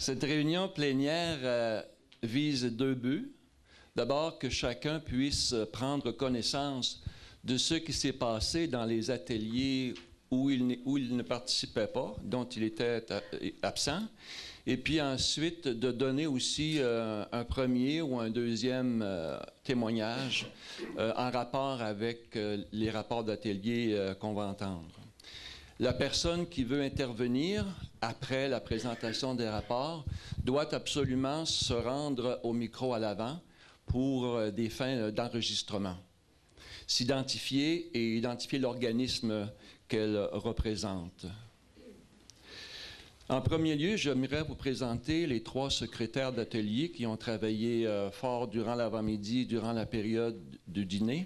Cette réunion plénière vise deux buts. D'abord, que chacun puisse prendre connaissance de ce qui s'est passé dans les ateliers où il ne participait pas, dont il était absent. Et puis ensuite, de donner aussi un premier ou un deuxième témoignage en rapport avec les rapports d'atelier qu'on va entendre. La personne qui veut intervenir après la présentation des rapports doit absolument se rendre au micro à l'avant pour des fins d'enregistrement, s'identifier et identifier l'organisme qu'elle représente. En premier lieu, j'aimerais vous présenter les trois secrétaires d'atelier qui ont travaillé fort durant l'avant-midi, durant la période du dîner,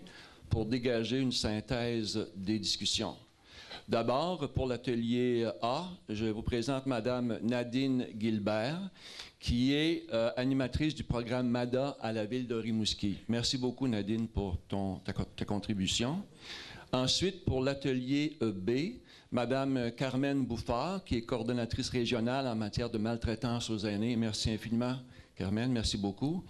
pour dégager une synthèse des discussions. D'abord, pour l'atelier A, je vous présente Mme Nadine Gilbert, qui est animatrice du programme MADA à la ville de Rimouski. Merci beaucoup, Nadine, pour ta contribution. Ensuite, pour l'atelier B, Mme Carmen Bouffard, qui est coordonnatrice régionale en matière de maltraitance aux aînés. Merci infiniment, Carmen, merci beaucoup.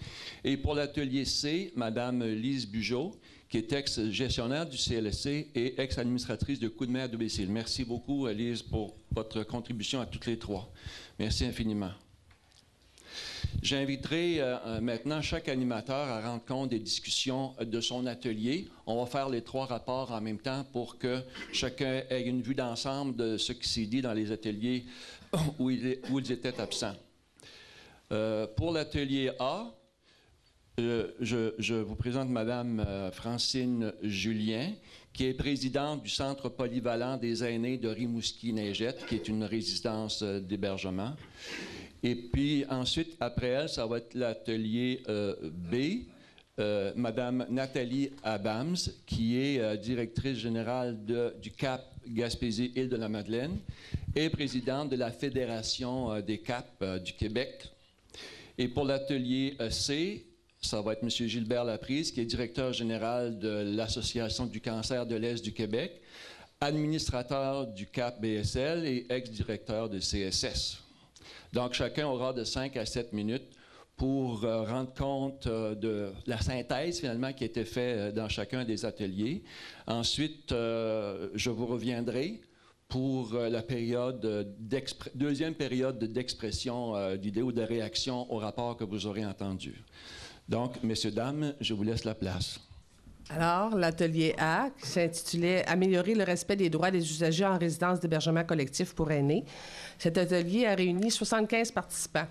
Et pour l'atelier C, Mme Lise Bugeaud, qui est ex-gestionnaire du CLSC et ex-administratrice de Coup de main à domicile. Merci beaucoup, Lise, pour votre contribution à toutes les trois. Merci infiniment. J'inviterai maintenant chaque animateur à rendre compte des discussions de son atelier. On va faire les trois rapports en même temps pour que chacun ait une vue d'ensemble de ce qui s'est dit dans les ateliers où ils étaient absents. Pour l'atelier A, je vous présente Mme Francine Julien, qui est présidente du Centre polyvalent des aînés de Rimouski-Neigette, qui est une résidence d'hébergement. Et puis ensuite, après elle, ça va être l'atelier B, Mme Nathalie Abams, qui est directrice générale du CAP Gaspésie-Île-de-la-Madeleine et présidente de la Fédération des CAP du Québec. Et pour l'atelier C, ça va être M. Gilbert Laprise, qui est directeur général de l'Association du cancer de l'Est du Québec, administrateur du CAP BSL et ex-directeur de CSS. Donc, chacun aura de 5 à 7 minutes pour rendre compte de la synthèse, finalement, qui a été faite dans chacun des ateliers. Ensuite, je vous reviendrai pour la deuxième période d'expression d'idées ou de réaction au rapport que vous aurez entendu. Donc, messieurs, dames, je vous laisse la place. Alors, l'atelier A, qui s'intitulait « Améliorer le respect des droits des usagers en résidence d'hébergement collectif pour aînés ». Cet atelier a réuni 75 participants.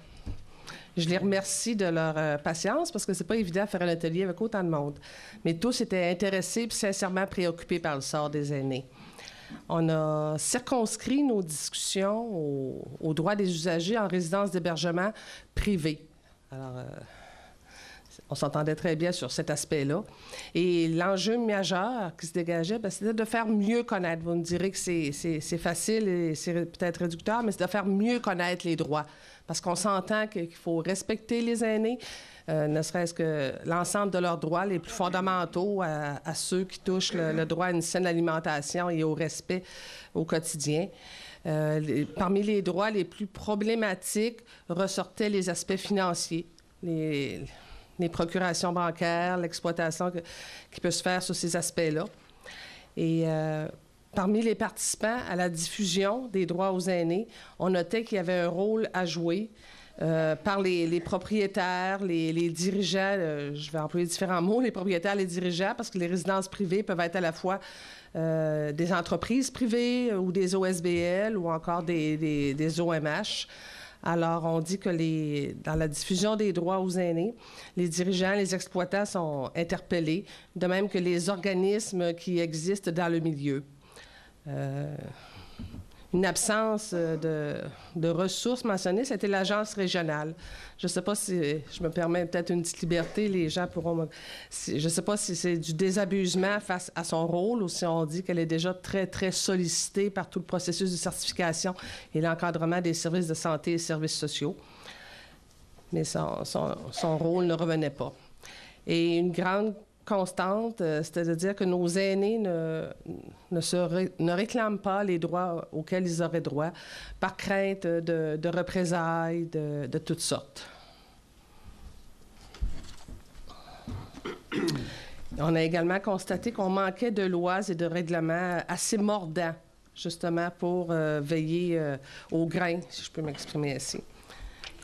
Je les remercie de leur patience parce que c'est pas évident de faire un atelier avec autant de monde. Mais tous étaient intéressés et sincèrement préoccupés par le sort des aînés. On a circonscrit nos discussions aux droits des usagers en résidence d'hébergement privé. Alors, on s'entendait très bien sur cet aspect-là. Et l'enjeu majeur qui se dégageait, c'était de faire mieux connaître. Vous me direz que c'est facile et c'est peut-être réducteur, mais c'est de faire mieux connaître les droits. Parce qu'on s'entend qu'il faut respecter les aînés, ne serait-ce que l'ensemble de leurs droits les plus fondamentaux à ceux qui touchent le droit à une saine alimentation et au respect au quotidien. Parmi les droits les plus problématiques ressortaient les aspects financiers, les procurations bancaires, l'exploitation qui peut se faire sur ces aspects-là. Et parmi les participants à la diffusion des droits aux aînés, on notait qu'il y avait un rôle à jouer par les propriétaires, les dirigeants, je vais employer différents mots, les propriétaires, les dirigeants, parce que les résidences privées peuvent être à la fois des entreprises privées ou des OSBL ou encore des OMH. Alors, on dit que dans la diffusion des droits aux aînés, les dirigeants, les exploitants sont interpellés, de même que les organismes qui existent dans le milieu. Une absence de ressources mentionnées, c'était l'agence régionale. Je ne sais pas si je me permets peut-être une petite liberté, les gens pourront je ne sais pas si c'est du désabusement face à son rôle ou si on dit qu'elle est déjà très, très sollicitée par tout le processus de certification et l'encadrement des services de santé et services sociaux. Mais son rôle ne revenait pas. Et une grande constante, c'est-à-dire que nos aînés ne réclament pas les droits auxquels ils auraient droit par crainte de représailles de toutes sortes. On a également constaté qu'on manquait de lois et de règlements assez mordants, justement pour veiller au grain, si je peux m'exprimer ainsi.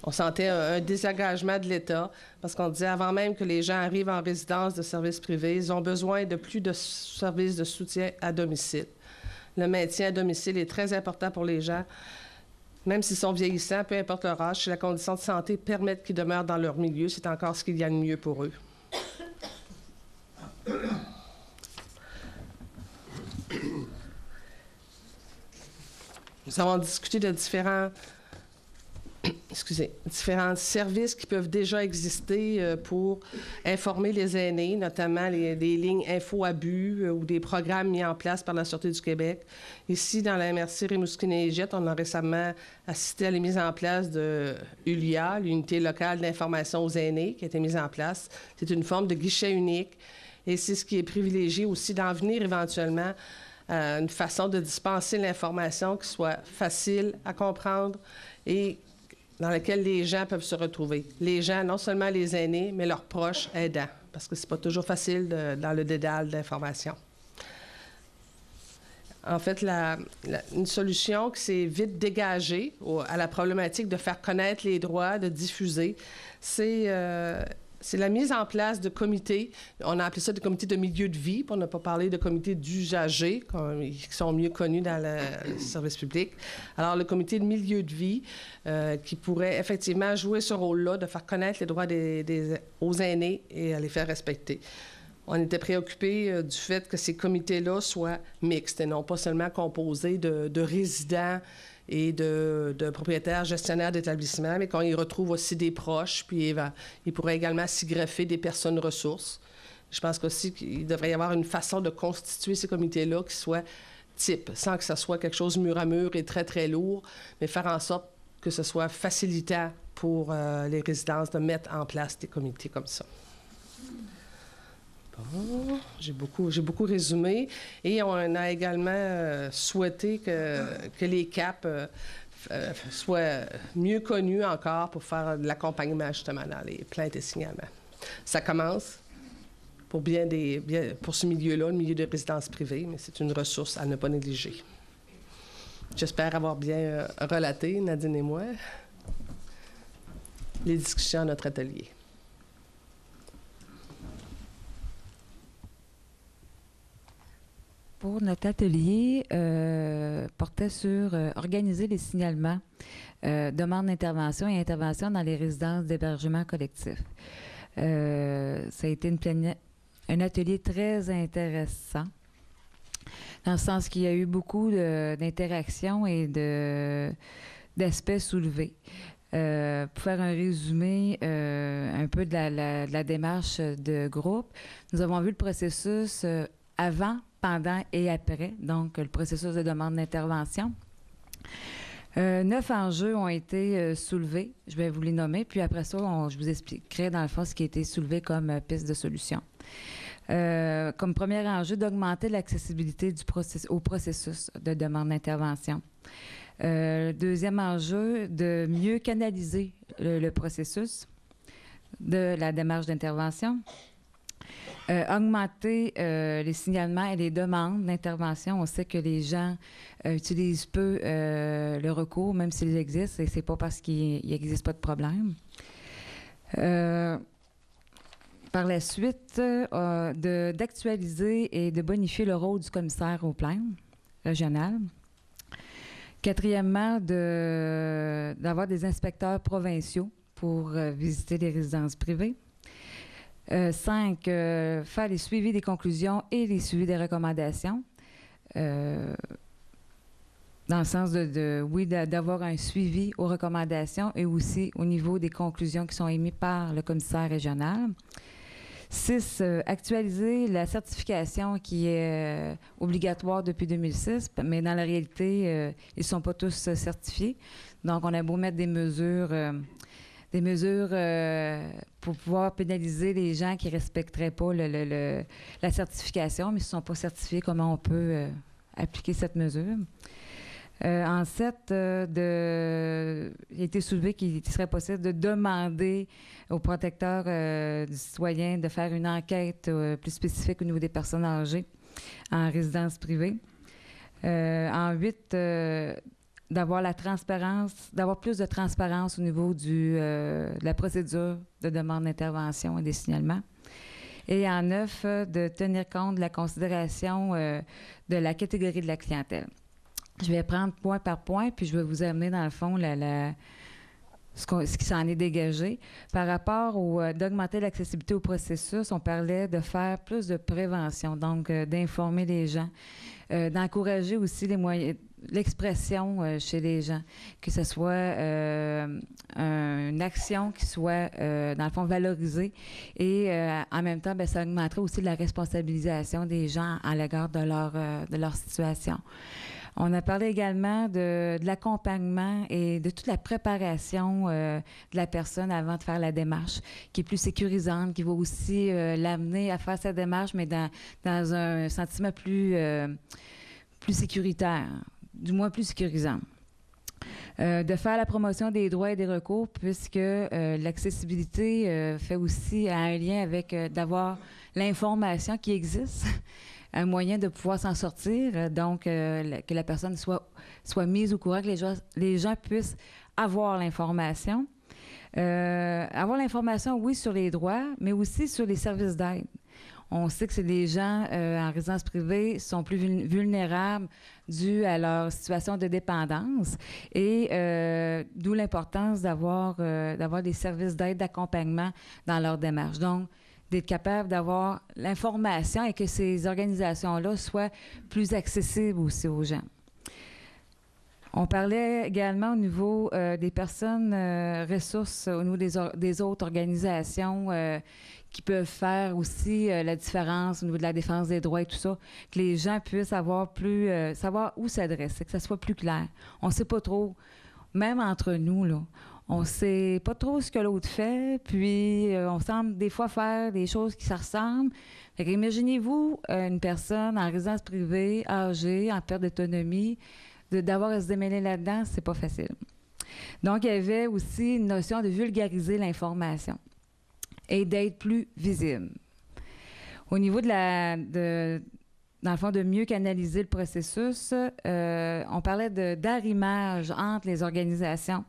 On sentait un désengagement de l'État parce qu'on disait avant même que les gens arrivent en résidence de services privés, ils ont besoin de plus de services de soutien à domicile. Le maintien à domicile est très important pour les gens, même s'ils sont vieillissants, peu importe leur âge, si la condition de santé permet qu'ils demeurent dans leur milieu, c'est encore ce qu'il y a de mieux pour eux. Nous avons discuté de différents services qui peuvent déjà exister pour informer les aînés, notamment les lignes info-abus ou des programmes mis en place par la Sûreté du Québec. Ici, dans la MRC Rimouski-Neigette, on a récemment assisté à la mise en place de ULIA, l'Unité locale d'information aux aînés, qui a été mise en place. C'est une forme de guichet unique et c'est ce qui est privilégié aussi d'en venir éventuellement à une façon de dispenser l'information qui soit facile à comprendre et dans laquelle les gens peuvent se retrouver. Les gens, non seulement les aînés, mais leurs proches aidants, parce que c'est pas toujours facile dans le dédale d'informations. En fait, une solution qui s'est vite dégagée à la problématique de faire connaître les droits, de diffuser, c'est la mise en place de comités. On a appelé ça des comités de milieu de vie, pour ne pas parler de comités d'usagers, qui sont mieux connus dans le service public. Alors, le comité de milieu de vie, qui pourrait effectivement jouer ce rôle-là, de faire connaître les droits aux aînés et à les faire respecter. On était préoccupés du fait que ces comités-là soient mixtes et non pas seulement composés de résidents et de propriétaires gestionnaires d'établissements, mais qu'on y retrouve aussi des proches, puis il pourrait également s'y greffer des personnes ressources. Je pense qu'aussi qu'il devrait y avoir une façon de constituer ces comités-là qui soit type, sans que ce soit quelque chose mur à mur et très, très lourd, mais faire en sorte que ce soit facilitant pour les résidences de mettre en place des comités comme ça. Bon, j'ai beaucoup résumé. Et on a également souhaité que les CAP soient mieux connus encore pour faire de l'accompagnement justement dans les plaintes et signalements. Ça commence pour pour ce milieu-là, le milieu de résidence privée, mais c'est une ressource à ne pas négliger. J'espère avoir bien relaté, Nadine et moi, les discussions à notre atelier. Pour notre atelier, portait sur organiser les signalements, demandes d'intervention et intervention dans les résidences d'hébergement collectif. Ça a été un atelier très intéressant, dans le sens qu'il y a eu beaucoup d'interactions et d'aspects soulevés. Pour faire un résumé un peu de la démarche de groupe, nous avons vu le processus avant, pendant et après, donc le processus de demande d'intervention. 9 enjeux ont été soulevés, je vais vous les nommer, puis après ça, je vous expliquerai dans le fond ce qui a été soulevé comme piste de solution. Comme premier enjeu, d'augmenter l'accessibilité au processus de demande d'intervention. Deuxième enjeu, de mieux canaliser le processus de la démarche d'intervention. Augmenter les signalements et les demandes d'intervention. On sait que les gens utilisent peu le recours, même s'il existe, et c'est pas parce qu'il n'existe pas de problème. Par la suite, d'actualiser et de bonifier le rôle du commissaire aux plaintes régional. Quatrièmement, d'avoir des inspecteurs provinciaux pour visiter les résidences privées. 5, faire les suivis des conclusions et les suivis des recommandations. Dans le sens d'avoir un suivi aux recommandations et aussi au niveau des conclusions qui sont émises par le commissaire régional. 6, actualiser la certification qui est obligatoire depuis 2006, mais dans la réalité, ils ne sont pas tous certifiés. Donc, on a beau mettre des mesures des mesures pour pouvoir pénaliser les gens qui ne respecteraient pas la certification, mais qui ne sont pas certifiés, comment on peut appliquer cette mesure. En 7, il a été soulevé qu'il serait possible de demander au protecteur du citoyen de faire une enquête plus spécifique au niveau des personnes âgées en résidence privée. En 8, d'avoir la transparence, d'avoir plus de transparence au niveau de la procédure de demande d'intervention et des signalements. Et en 9, de tenir compte de la considération de la catégorie de la clientèle. Je vais prendre point par point, puis je vais vous amener, dans le fond, ce qui s'en est dégagé. Par rapport d'augmenter l'accessibilité au processus, on parlait de faire plus de prévention, donc d'informer les gens, d'encourager aussi l'expression chez les gens, que ce soit une action qui soit, dans le fond, valorisée. Et en même temps, ça augmenterait aussi la responsabilisation des gens à l'égard de leur situation. On a parlé également de l'accompagnement et de toute la préparation de la personne avant de faire la démarche, qui est plus sécurisante, qui va aussi l'amener à faire sa démarche, mais dans un sentiment plus sécuritaire, du moins plus sécurisant. De faire la promotion des droits et des recours, puisque l'accessibilité fait aussi un lien avec d'avoir l'information qui existe, un moyen de pouvoir s'en sortir, donc que la personne soit mise au courant, que les gens puissent avoir l'information. Avoir l'information, oui, sur les droits, mais aussi sur les services d'aide. On sait que les gens en résidence privée sont plus vulnérables dû à leur situation de dépendance et d'où l'importance d'avoir des services d'aide, d'accompagnement dans leur démarche. Donc, d'être capable d'avoir l'information et que ces organisations-là soient plus accessibles aussi aux gens. On parlait également au niveau des personnes ressources, au niveau des autres organisations qui peuvent faire aussi la différence au niveau de la défense des droits et tout ça, que les gens puissent savoir où s'adresser, que ça soit plus clair. On ne sait pas trop, même entre nous, là, on ne sait pas trop ce que l'autre fait, puis on semble des fois faire des choses qui se ressemblent. Fait que imaginez-vous une personne en résidence privée, âgée, en perte d'autonomie, d'avoir à se démêler là-dedans, c'est pas facile. Donc, il y avait aussi une notion de vulgariser l'information et d'être plus visible. Au niveau dans le fond, de mieux canaliser le processus, on parlait d'arrimage entre les organisations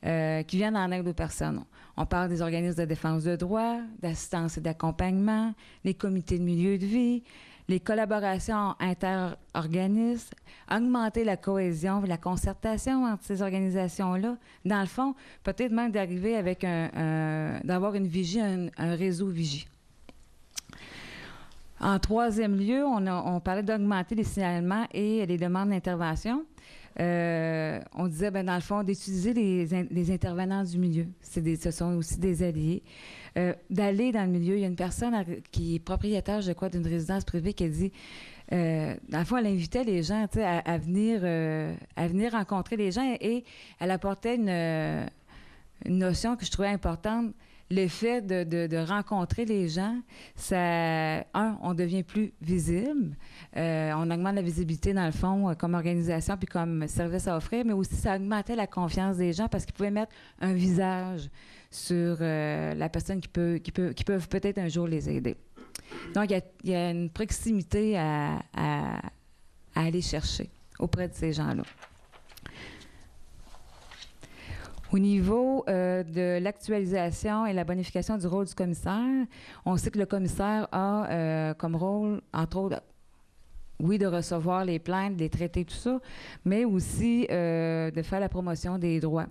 qui viennent en aide aux personnes. On parle des organismes de défense de droits, d'assistance et d'accompagnement, les comités de milieu de vie, les collaborations inter-organismes, augmenter la cohésion et la concertation entre ces organisations-là. Dans le fond, peut-être même d'arriver avec d'avoir une vigie, un réseau vigie. En troisième lieu, on parlait d'augmenter les signalements et les demandes d'intervention. On disait, dans le fond, d'utiliser les intervenants du milieu. Ce sont aussi des alliés. D'aller dans le milieu. Il y a une personne qui est propriétaire, je crois, d'une résidence privée qui a dit, dans le fond, elle invitait les gens à venir rencontrer les gens et elle apportait une notion que je trouvais importante. Le fait de rencontrer les gens, on devient plus visible. On augmente la visibilité, dans le fond, comme organisation puis comme service à offrir, mais aussi ça augmentait la confiance des gens parce qu'ils pouvaient mettre un visage sur la personne qui peuvent peut-être un jour les aider. Donc, il y a une proximité à aller chercher auprès de ces gens-là. Au niveau de l'actualisation et la bonification du rôle du commissaire, on sait que le commissaire a comme rôle, entre autres, oui, de recevoir les plaintes, les traiter, tout ça, mais aussi de faire la promotion des droits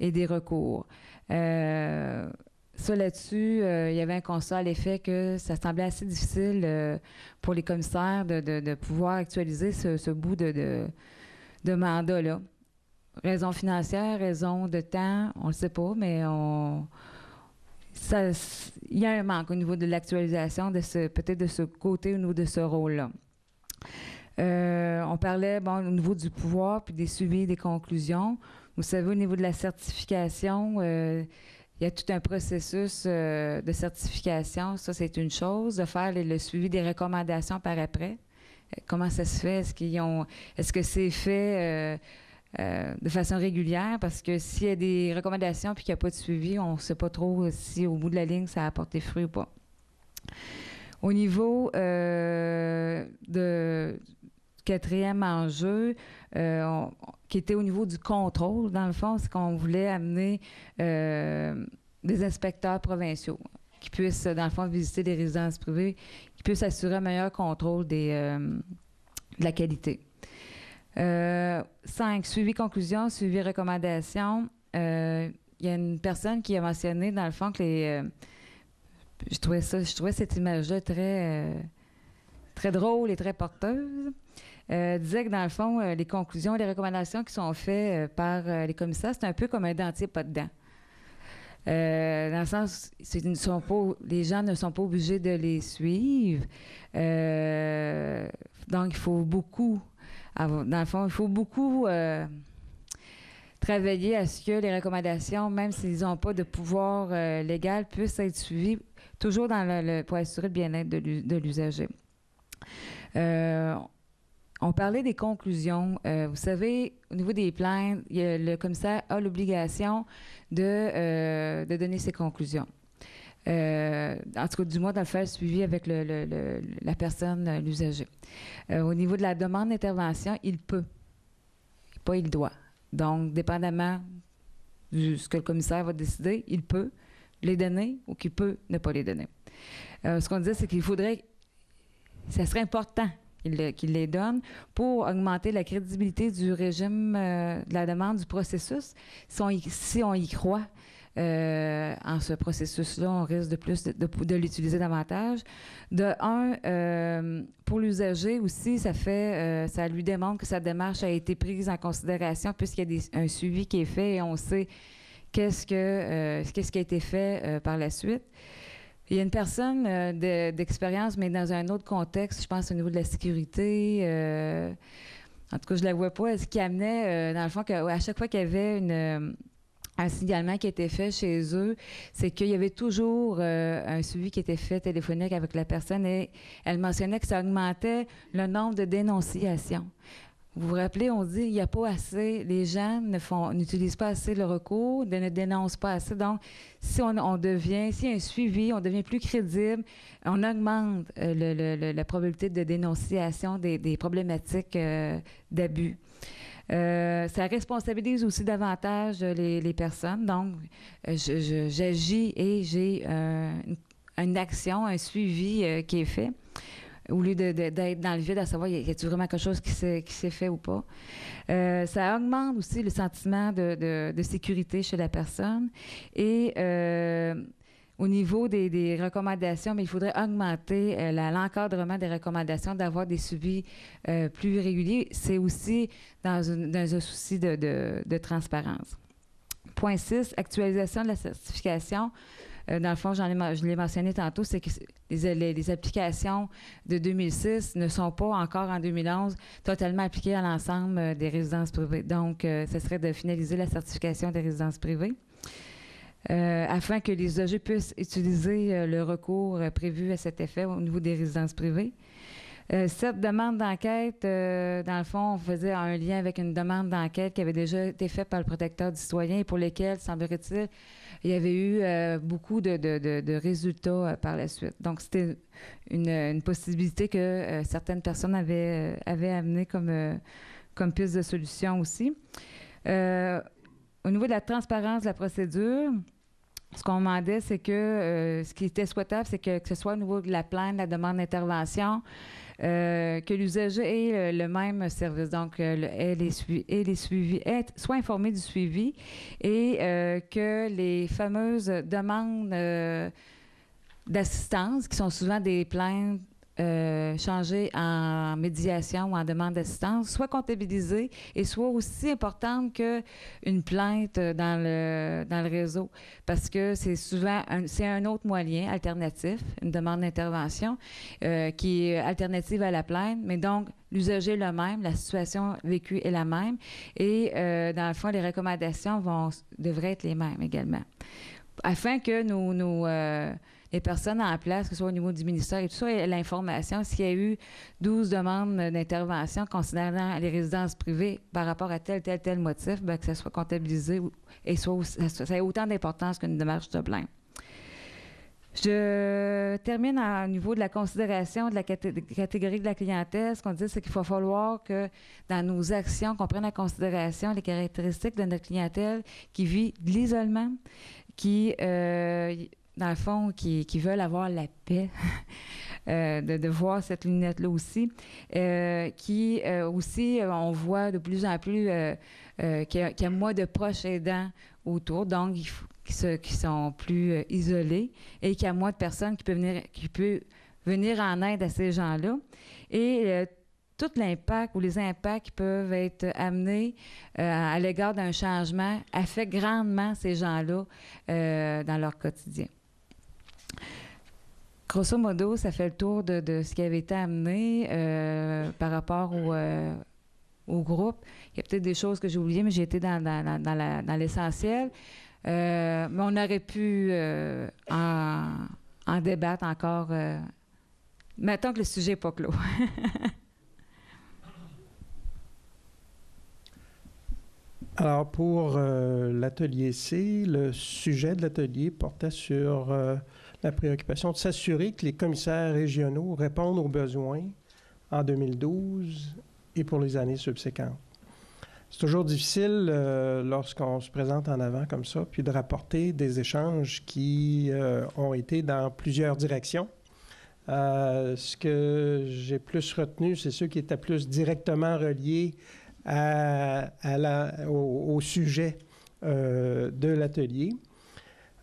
et des recours. Ça, là-dessus, il y avait un constat à l'effet que ça semblait assez difficile pour les commissaires de pouvoir actualiser ce bout de mandat-là. Raison financière, raison de temps, on ne le sait pas, mais il y a un manque au niveau de l'actualisation, peut-être de ce côté, au niveau de ce rôle-là. On parlait, au niveau du pouvoir, puis des suivis, des conclusions. Vous savez, au niveau de la certification, il y a tout un processus de certification. Ça, c'est une chose. De faire le suivi des recommandations par après. Comment ça se fait? Est-ce que c'est fait de façon régulière? Parce que s'il y a des recommandations et qu'il n'y a pas de suivi, on ne sait pas trop si au bout de la ligne, ça a apporté fruit ou pas. Au niveau de quatrième enjeu, qui était au niveau du contrôle, dans le fond, c'est qu'on voulait amener des inspecteurs provinciaux qui puissent, dans le fond, visiter des résidences privées, qui puissent assurer un meilleur contrôle de la qualité. 5, suivi conclusion, suivi recommandation. Il y a une personne qui a mentionné, dans le fond, que je trouvais cette image-là très drôle et très porteuse. Disait que, dans le fond, les conclusions, les recommandations qui sont faites par les commissaires, c'est un peu comme un dentier pas dedans. Dans le sens, les gens ne sont pas obligés de les suivre. Donc, il faut beaucoup, travailler à ce que les recommandations, même s'ils n'ont pas de pouvoir légal, puissent être suivies, toujours pour assurer le bien-être de l'usager. On parlait des conclusions. Vous savez, au niveau des plaintes, le commissaire a l'obligation de donner ses conclusions. En tout cas, du moins, de le faire suivi avec la personne, l'usager. Au niveau de la demande d'intervention, il peut. Pas il doit. Donc, dépendamment de ce que le commissaire va décider, il peut les donner ou qu'il peut ne pas les donner. Ce qu'on disait, c'est qu'il faudrait... Ça serait important qu'il les donne pour augmenter la crédibilité du régime de la demande du processus. Si on y croit en ce processus-là, on risque de l'utiliser davantage. Pour l'usager aussi, ça lui démontre que sa démarche a été prise en considération puisqu'il y a un suivi qui est fait et on sait qu'est-ce qui a été fait par la suite. Il y a une personne d'expérience, mais dans un autre contexte, je pense au niveau de la sécurité. En tout cas, je ne la vois pas. Ce qui amenait, dans le fond, qu'à chaque fois qu'il y avait un signalement qui était fait chez eux, c'est qu'il y avait toujours un suivi qui était fait téléphonique avec la personne et elle mentionnait que ça augmentait le nombre de dénonciations. Vous vous rappelez, on dit qu'il n'y a pas assez, les gens n'utilisent pas assez le recours, ne dénoncent pas assez. Donc, s'il y a un suivi, on devient plus crédible, on augmente la probabilité de dénonciation des problématiques d'abus. Ça responsabilise aussi davantage les personnes. Donc, j'agis et j'ai une action, un suivi qui est fait, au lieu d'être dans le vide à savoir y a-t-il vraiment quelque chose qui s'est fait ou pas. Ça augmente aussi le sentiment de sécurité chez la personne. Et au niveau des recommandations, mais il faudrait augmenter l'encadrement des recommandations, d'avoir des suivis plus réguliers. C'est aussi dans un souci de transparence. Point 6, actualisation de la certification. Dans le fond, je l'ai mentionné tantôt, c'est que les applications de 2006 ne sont pas encore en 2011 totalement appliquées à l'ensemble des résidences privées. Donc, ce serait de finaliser la certification des résidences privées afin que les usagers puissent utiliser le recours prévu à cet effet au niveau des résidences privées. Cette demande d'enquête, dans le fond, on faisait un lien avec une demande d'enquête qui avait déjà été faite par le protecteur du citoyen et pour lesquels, semblerait-il, il y avait eu beaucoup de résultats par la suite. Donc, c'était une possibilité que certaines personnes avaient amené comme piste de solution aussi. Au niveau de la transparence de la procédure, ce qu'on demandait, c'est que ce qui était souhaitable, c'est que ce soit au niveau de la plainte, la demande d'intervention, que l'usager ait le même service, donc soit informé du suivi et que les fameuses demandes d'assistance, qui sont souvent des plaintes changées en médiation ou en demande d'assistance, soient comptabilisées et soient aussi importantes qu'une plainte dans le réseau. Parce que c'est souvent un autre moyen alternatif, une demande d'intervention qui est alternative à la plainte, mais donc l'usager est le même, la situation vécue est la même et dans le fond, les recommandations devraient être les mêmes également. afin que les personnes en place, que ce soit au niveau du ministère et tout ça, aient l'information s'il y a eu 12 demandes d'intervention concernant les résidences privées par rapport à tel motif, bien, que ça soit comptabilisé et ça ait autant d'importance qu'une démarche de plainte. Je termine au niveau de la considération de la catégorie de la clientèle. Ce qu'on dit, c'est qu'il va falloir que dans nos actions, qu'on prenne en considération les caractéristiques de notre clientèle qui vit de l'isolement, qui, dans le fond, qui veulent avoir la paix, de voir cette lunette-là aussi, qui aussi, on voit de plus en plus qu'il y a moins de proches aidants autour, donc qui sont plus isolés et qu'il y a moins de personnes qui peuvent venir en aide à ces gens-là. Et tout l'impact ou les impacts qui peuvent être amenés à l'égard d'un changement affectent grandement ces gens-là dans leur quotidien. Grosso modo, ça fait le tour de ce qui avait été amené par rapport au groupe. Il y a peut-être des choses que j'ai oubliées, mais j'ai été dans l'essentiel. Mais on aurait pu en débattre encore. Mettons que le sujet n'est pas clos. Alors, pour l'atelier C, le sujet de l'atelier portait sur la préoccupation de s'assurer que les commissaires régionaux répondent aux besoins en 2012 et pour les années subséquentes. C'est toujours difficile lorsqu'on se présente en avant comme ça, puis de rapporter des échanges qui ont été dans plusieurs directions. Ce que j'ai plus retenu, c'est ceux qui étaient plus directement reliés au sujet de l'atelier.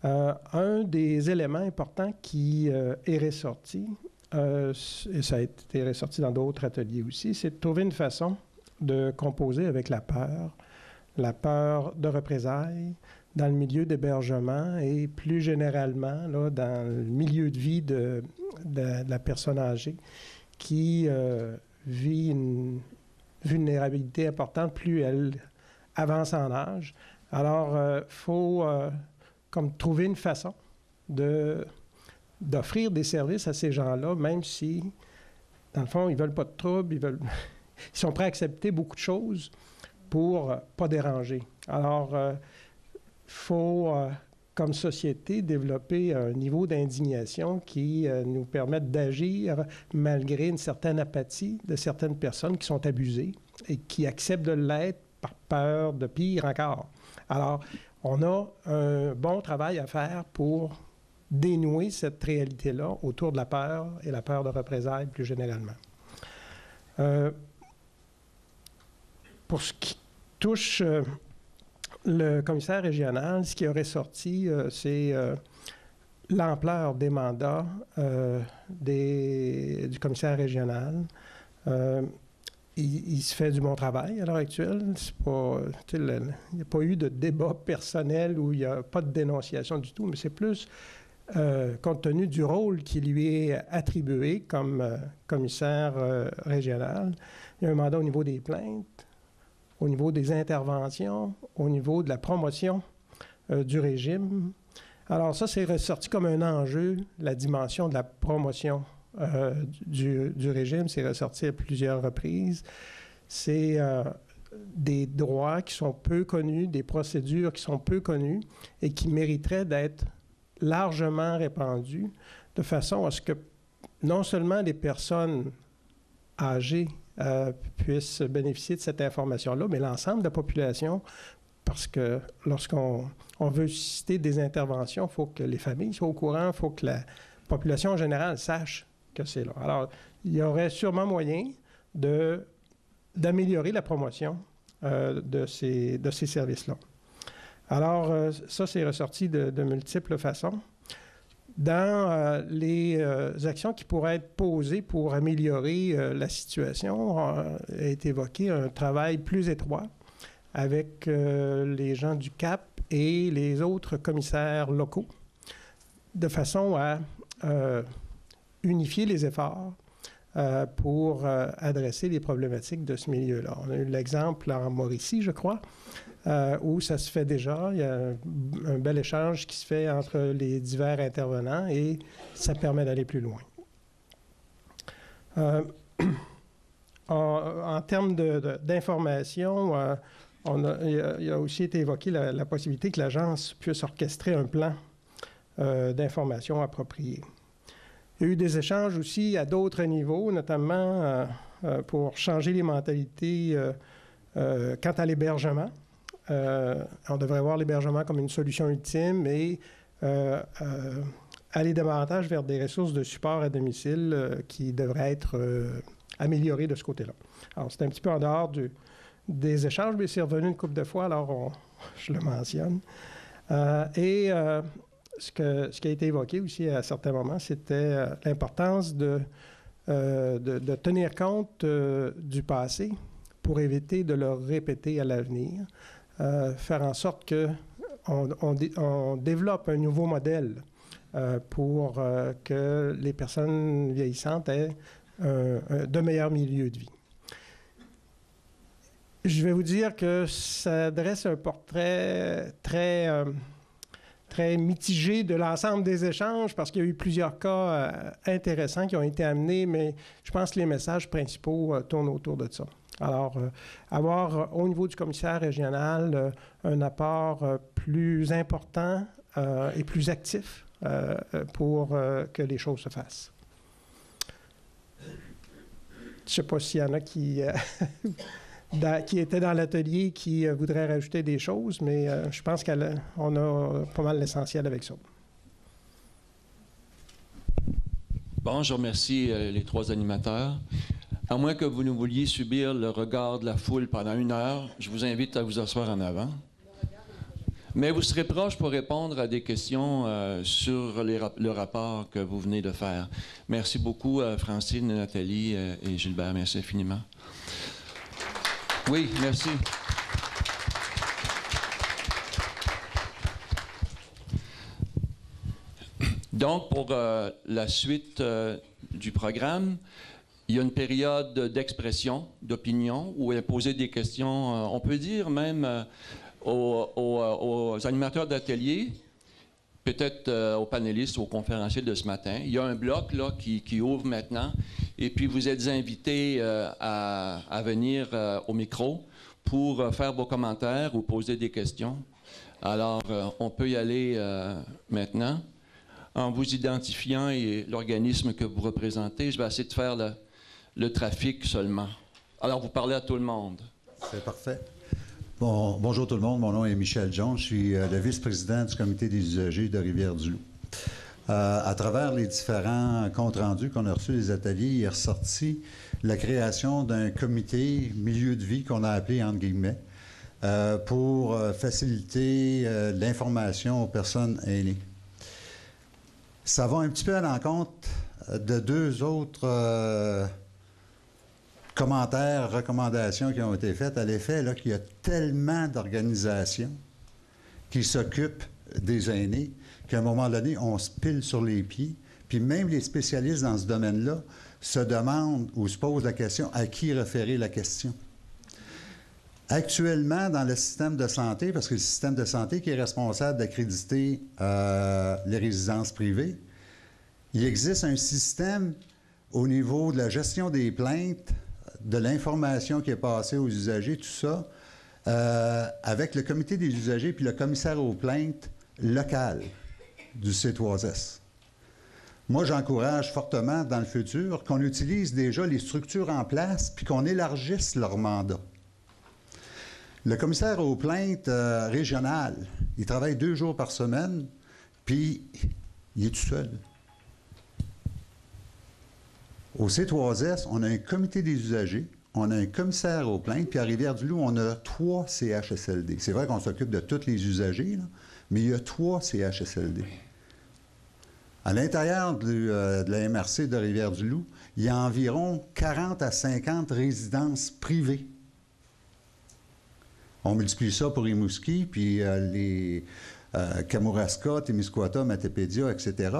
Un des éléments importants qui est ressorti, et ça a été ressorti dans d'autres ateliers aussi, c'est de trouver une façon de composer avec la peur de représailles dans le milieu d'hébergement et plus généralement là, dans le milieu de vie de la personne âgée qui vit une vulnérabilité importante plus elle avance en âge. Alors, il faut comme trouver une façon d'offrir des services à ces gens-là, même si, dans le fond, ils ne veulent pas de trouble, ils sont prêts à accepter beaucoup de choses pour pas déranger. Alors, il faut, comme société, développer un niveau d'indignation qui nous permette d'agir malgré une certaine apathie de certaines personnes qui sont abusées et qui acceptent de l'être par peur de pire encore. Alors, on a un bon travail à faire pour dénouer cette réalité-là autour de la peur et la peur de représailles plus généralement. Pour ce qui touche le commissaire régional, ce qui aurait sorti, c'est l'ampleur des mandats du commissaire régional. Il se fait du bon travail à l'heure actuelle. Il n'y a pas eu de débat personnel où il n'y a pas de dénonciation du tout, mais c'est plus compte tenu du rôle qui lui est attribué comme commissaire régional. Il y a un mandat au niveau des plaintes, au niveau des interventions, au niveau de la promotion du régime. Alors ça, c'est ressorti comme un enjeu, la dimension de la promotion du régime. C'est ressorti à plusieurs reprises. C'est des droits qui sont peu connus, des procédures qui sont peu connues et qui mériteraient d'être largement répandues de façon à ce que non seulement les personnes âgées puissent bénéficier de cette information-là, mais l'ensemble de la population, parce que lorsqu'on veut susciter des interventions, il faut que les familles soient au courant, il faut que la population en général sache que c'est là. Alors, il y aurait sûrement moyen d'améliorer la promotion de ces services-là. Alors, ça, c'est ressorti de multiples façons. Dans les actions qui pourraient être posées pour améliorer la situation, a été évoqué un travail plus étroit avec les gens du CAP et les autres commissaires locaux, de façon à unifier les efforts, pour adresser les problématiques de ce milieu-là. On a eu l'exemple en Mauricie, je crois, où ça se fait déjà. Il y a un bel échange qui se fait entre les divers intervenants et ça permet d'aller plus loin. En termes d'information, il a aussi été évoqué la possibilité que l'agence puisse orchestrer un plan d'information approprié. Il y a eu des échanges aussi à d'autres niveaux, notamment pour changer les mentalités quant à l'hébergement. On devrait voir l'hébergement comme une solution ultime et aller davantage vers des ressources de support à domicile qui devraient être améliorées de ce côté-là. Alors, c'est un petit peu en dehors des échanges, mais c'est revenu une couple de fois, alors je le mentionne. Ce qui a été évoqué aussi à certains moments, c'était l'importance de tenir compte du passé pour éviter de le répéter à l'avenir. Faire en sorte qu'on développe un nouveau modèle pour que les personnes vieillissantes aient de meilleurs milieux de vie. Je vais vous dire que ça dresse un portrait très mitigé de l'ensemble des échanges parce qu'il y a eu plusieurs cas intéressants qui ont été amenés, mais je pense que les messages principaux tournent autour de ça. Alors, avoir au niveau du commissaire régional un apport plus important et plus actif pour que les choses se fassent. Je ne sais pas s'il y en a qui étaient dans l'atelier qui voudraient rajouter des choses, mais je pense qu'on a pas mal l'essentiel avec ça. Bon, je remercie les trois animateurs. À moins que vous ne vouliez subir le regard de la foule pendant 1 heure, je vous invite à vous asseoir en avant. Mais vous serez proche pour répondre à des questions sur le rapport que vous venez de faire. Merci beaucoup, Francine, Nathalie et Gilbert. Merci infiniment. Oui, merci. Donc, pour la suite du programme, il y a une période d'expression, d'opinion, où elle a posé des questions, on peut dire même aux animateurs d'atelier, peut-être aux panélistes, aux conférenciers de ce matin. Il y a un bloc là, qui ouvre maintenant, et puis vous êtes invités à venir au micro pour faire vos commentaires ou poser des questions. Alors, on peut y aller maintenant. En vous identifiant et l'organisme que vous représentez, je vais essayer de faire le trafic seulement. Alors, vous parlez à tout le monde. C'est parfait. Bon, bonjour tout le monde, mon nom est Michel Jones, je suis le vice-président du comité des usagers de Rivière-du-Loup. À travers les différents comptes rendus qu'on a reçus des ateliers, il est ressorti la création d'un comité milieu de vie qu'on a appelé entre guillemets pour faciliter l'information aux personnes aînées. Ça va un petit peu à l'encontre de 2 autres commentaires, recommandations qui ont été faites à l'effet qu'il y a tellement d'organisations qui s'occupent des aînés qu'à un moment donné, on se pile sur les pieds. Puis même les spécialistes dans ce domaine-là se demandent ou se posent la question à qui référer la question. Actuellement, dans le système de santé, parce que le système de santé qui est responsable d'accréditer les résidences privées, il existe un système au niveau de la gestion des plaintes, de l'information qui est passée aux usagers, tout ça, avec le comité des usagers puis le commissaire aux plaintes local du C3S. Moi, j'encourage fortement dans le futur qu'on utilise déjà les structures en place puis qu'on élargisse leur mandat. Le commissaire aux plaintes régionales, il travaille 2 jours par semaine, puis il est tout seul. Au C3S, on a un comité des usagers, on a un commissaire aux plaintes, puis à Rivière-du-Loup, on a 3 CHSLD. C'est vrai qu'on s'occupe de tous les usagers, là, mais il y a 3 CHSLD. À l'intérieur de la MRC de Rivière-du-Loup, il y a environ 40 à 50 résidences privées. On multiplie ça pour Rimouski, puis les Kamouraska, Témiscouata, Matapédia, etc.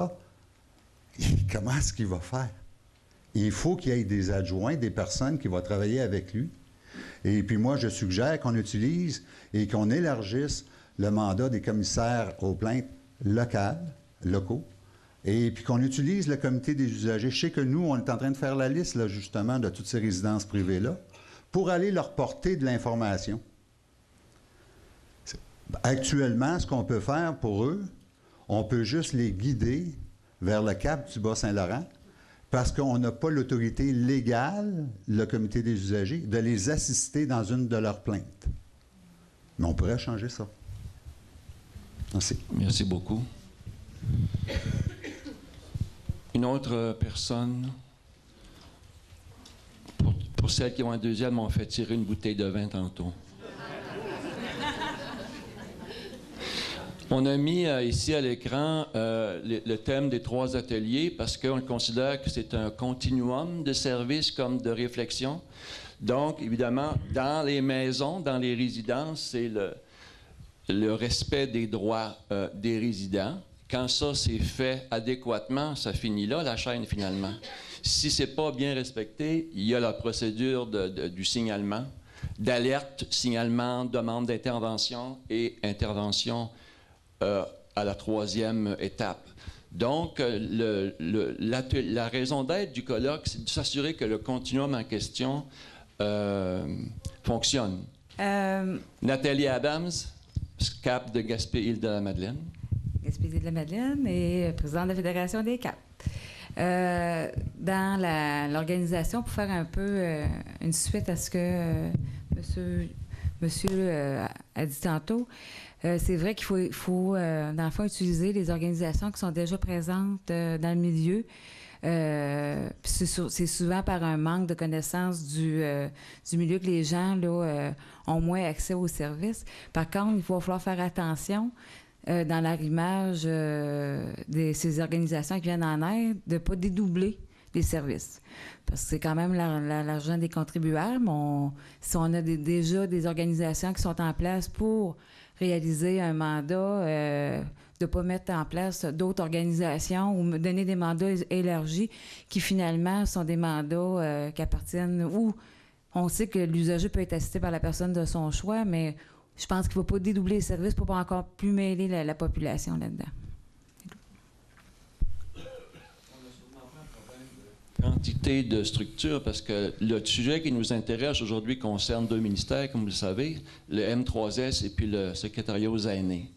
Et comment est-ce qu'il va faire? il faut qu'il y ait des adjoints, des personnes qui vont travailler avec lui. Et puis moi, je suggère qu'on utilise et qu'on élargisse le mandat des commissaires aux plaintes locaux, et puis qu'on utilise le comité des usagers. Je sais que nous, on est en train de faire la liste, là, justement, de toutes ces résidences privées-là, pour aller leur porter de l'information. Actuellement, ce qu'on peut faire pour eux, on peut juste les guider vers le cap du Bas-Saint-Laurent, parce qu'on n'a pas l'autorité légale, le comité des usagers, de les assister dans une de leurs plaintes. Mais on pourrait changer ça. Merci. Merci beaucoup. Une autre personne? Pour celles qui ont un deuxième, on fait tirer une bouteille de vin tantôt. On a mis ici à l'écran le thème des 3 ateliers parce qu'on considère que c'est un continuum de services comme de réflexion. Donc, évidemment, dans les maisons, dans les résidences, c'est le respect des droits des résidents. Quand ça, c'est fait adéquatement, ça finit là, la chaîne, finalement. Si ce n'est pas bien respecté, il y a la procédure du signalement, d'alerte, signalement, demande d'intervention et intervention à la 3e étape. Donc, la raison d'être du colloque, c'est de s'assurer que le continuum en question fonctionne. Nathalie Adams, CAP de Gaspé-Île-de-la-Madeleine. Gaspésie-de-la-Madeleine et présidente de la Fédération des CAP. Dans l'organisation, pour faire un peu une suite à ce que monsieur a dit tantôt, c'est vrai qu'il faut dans le fond, utiliser les organisations qui sont déjà présentes dans le milieu. C'est souvent par un manque de connaissance du milieu que les gens là, ont moins accès aux services. Par contre, il va falloir faire attention dans l'arrimage de ces organisations qui viennent en aide, de ne pas dédoubler les services. Parce que c'est quand même l'argent des contribuables. Si on a déjà des organisations qui sont en place pour réaliser un mandat, de ne pas mettre en place d'autres organisations ou donner des mandats élargis qui finalement sont des mandats qui appartiennent où on sait que l'usager peut être assisté par la personne de son choix, mais je pense qu'il ne faut pas dédoubler les services pour pas encore plus mêler la population là-dedans. Quantité de structures, parce que le sujet qui nous intéresse aujourd'hui concerne 2 ministères, comme vous le savez, le M3S et puis le secrétariat aux aînés.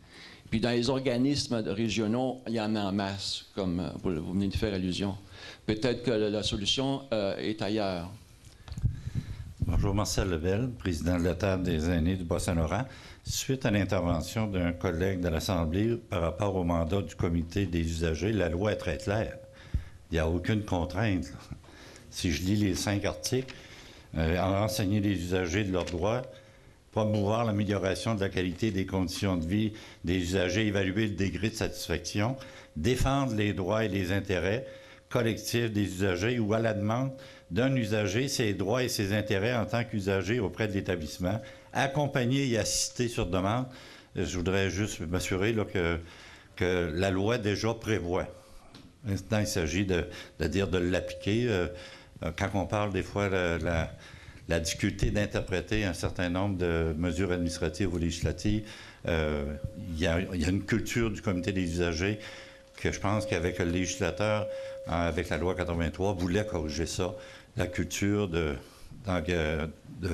Puis dans les organismes régionaux, il y en a en masse, comme vous venez de faire allusion. Peut-être que la solution est ailleurs. Bonjour, Marcel Lebel, président de la Table des aînés du Bas-Saint-Laurent. Suite à l'intervention d'un collègue de l'Assemblée par rapport au mandat du comité des usagers, la loi est très claire. Il n'y a aucune contrainte. Si je lis les 5 articles, renseigner les usagers de leurs droits, promouvoir l'amélioration de la qualité des conditions de vie des usagers, évaluer le degré de satisfaction, défendre les droits et les intérêts collectifs des usagers ou à la demande d'un usager, ses droits et ses intérêts en tant qu'usager auprès de l'établissement, accompagner et assister sur demande. Je voudrais juste m'assurer là, que la loi déjà prévoit. Maintenant, il s'agit de dire de l'appliquer. Quand on parle des fois la difficulté d'interpréter un certain nombre de mesures administratives ou législatives, il y a une culture du comité des usagers que je pense qu'avec le législateur, avec la loi 83, voulait corriger ça. La culture de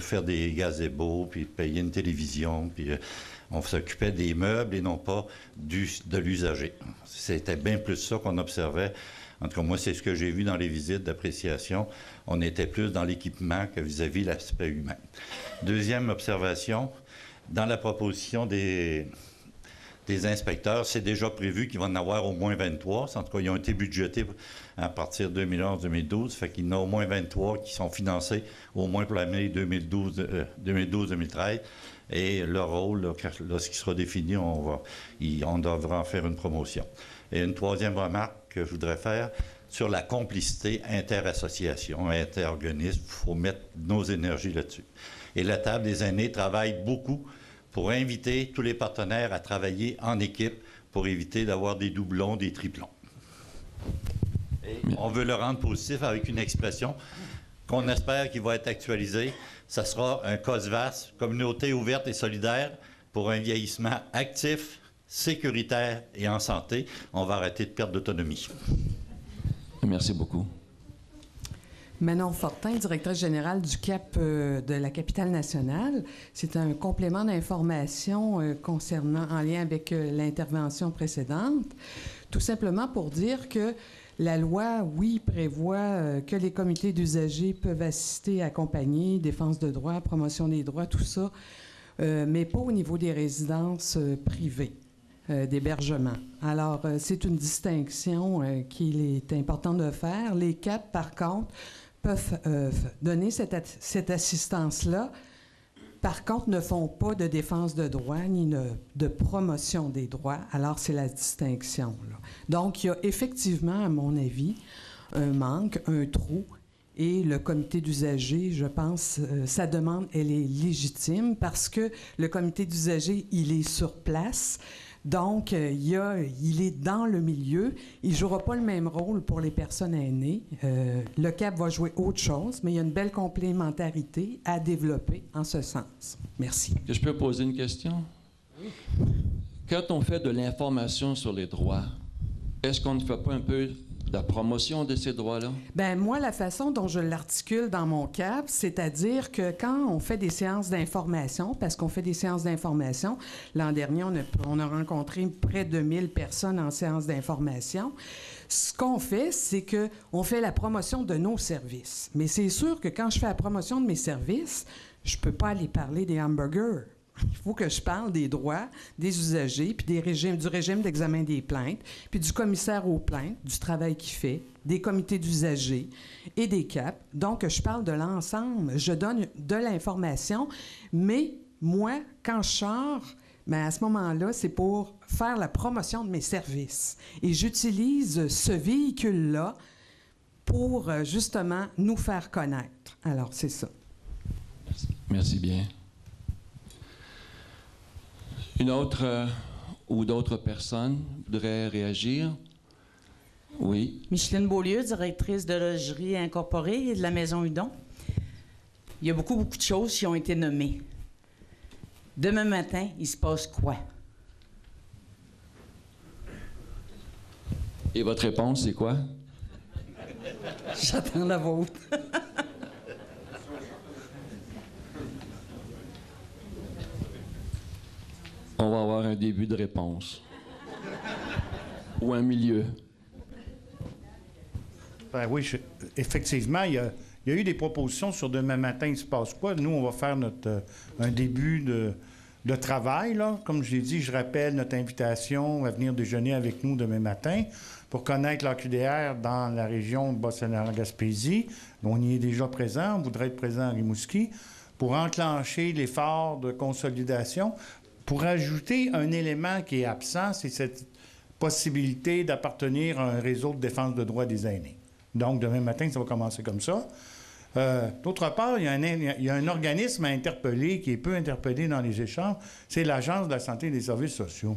faire des gazebos, puis de payer une télévision, puis on s'occupait des meubles et non pas de l'usager. C'était bien plus ça qu'on observait. En tout cas, moi, c'est ce que j'ai vu dans les visites d'appréciation. On était plus dans l'équipement que vis-à-vis l'aspect humain. Deuxième observation, dans la proposition des inspecteurs, c'est déjà prévu qu'il va en avoir au moins 23. En tout cas, ils ont été budgétés à partir de 2011-2012. Fait qu'il y en a au moins 23 qui sont financés au moins pour l'année 2012-2013. Et leur rôle, lorsqu'il sera défini, on devra en faire une promotion. Et une troisième remarque que je voudrais faire sur la complicité inter-association, inter-organisme. Il faut mettre nos énergies là-dessus. Et la Table des aînés travaille beaucoup pour inviter tous les partenaires à travailler en équipe pour éviter d'avoir des doublons, des triplons. Et on veut le rendre positif avec une expression qu'on espère qu'il va être actualisé. Ça sera un COSVAS, Communauté ouverte et solidaire, pour un vieillissement actif, sécuritaire et en santé. On va arrêter de perdre d'autonomie. Merci beaucoup. Manon Fortin, directrice générale du CAP de la capitale nationale. C'est un complément d'information concernant, en lien avec l'intervention précédente. Tout simplement pour dire que la loi, oui, prévoit que les comités d'usagers peuvent assister, accompagner, défense de droits, promotion des droits, tout ça, mais pas au niveau des résidences privées d'hébergement. Alors, c'est une distinction qu'il est important de faire. Les CAP, par contre, peuvent donner cette assistance-là. Par contre, ne font pas de défense de droits ni de promotion des droits. Alors, c'est la distinction, là. Donc, il y a effectivement, à mon avis, un manque, un trou. Et le comité d'usagers, je pense, sa demande, elle est légitime parce que le comité d'usagers, il est sur place. Donc, il est dans le milieu. Il ne jouera pas le même rôle pour les personnes aînées. Le CAP va jouer autre chose, mais il y a une belle complémentarité à développer en ce sens. Merci. Je peux poser une question? Oui. Quand on fait de l'information sur les droits, est-ce qu'on ne fait pas un peu de la promotion de ces droits-là? Bien, moi, la façon dont je l'articule dans mon CAP, c'est-à-dire que quand on fait des séances d'information, parce qu'on fait des séances d'information, l'an dernier, on a rencontré près de 1000 personnes en séances d'information. Ce qu'on fait, c'est qu'on fait la promotion de nos services. Mais c'est sûr que quand je fais la promotion de mes services, je ne peux pas aller parler des hamburgers. Il faut que je parle des droits des usagers, puis du régime d'examen des plaintes, puis du commissaire aux plaintes, du travail qu'il fait, des comités d'usagers et des CAP. Donc, je parle de l'ensemble. Je donne de l'information, mais moi, quand je sors, bien, à ce moment-là, c'est pour faire la promotion de mes services. Et j'utilise ce véhicule-là pour, justement, nous faire connaître. Alors, c'est ça. Merci bien. Une autre ou d'autres personnes voudraient réagir? Oui. Micheline Beaulieu, directrice de logerie incorporée et de la Maison Hudon. Il y a beaucoup de choses qui ont été nommées. Demain matin, il se passe quoi? Et votre réponse, c'est quoi? J'attends la vôtre. On va avoir un début de réponse. Ou un milieu. Ben oui, effectivement, il y a eu des propositions sur demain matin, il se passe quoi? Nous, on va faire un début de travail, là. Comme je l'ai dit, je rappelle notre invitation à venir déjeuner avec nous demain matin pour connaître l'AQDR dans la région de Bas-Saint-Laurent-Gaspésie. On y est déjà présent, on voudrait être présent à Rimouski, pour enclencher l'effort de consolidation. Pour ajouter un élément qui est absent, c'est cette possibilité d'appartenir à un réseau de défense de droits des aînés. Donc, demain matin, ça va commencer comme ça. D'autre part, il y a un organisme à interpeller qui est peu interpellé dans les échanges, c'est l'Agence de la santé et des services sociaux.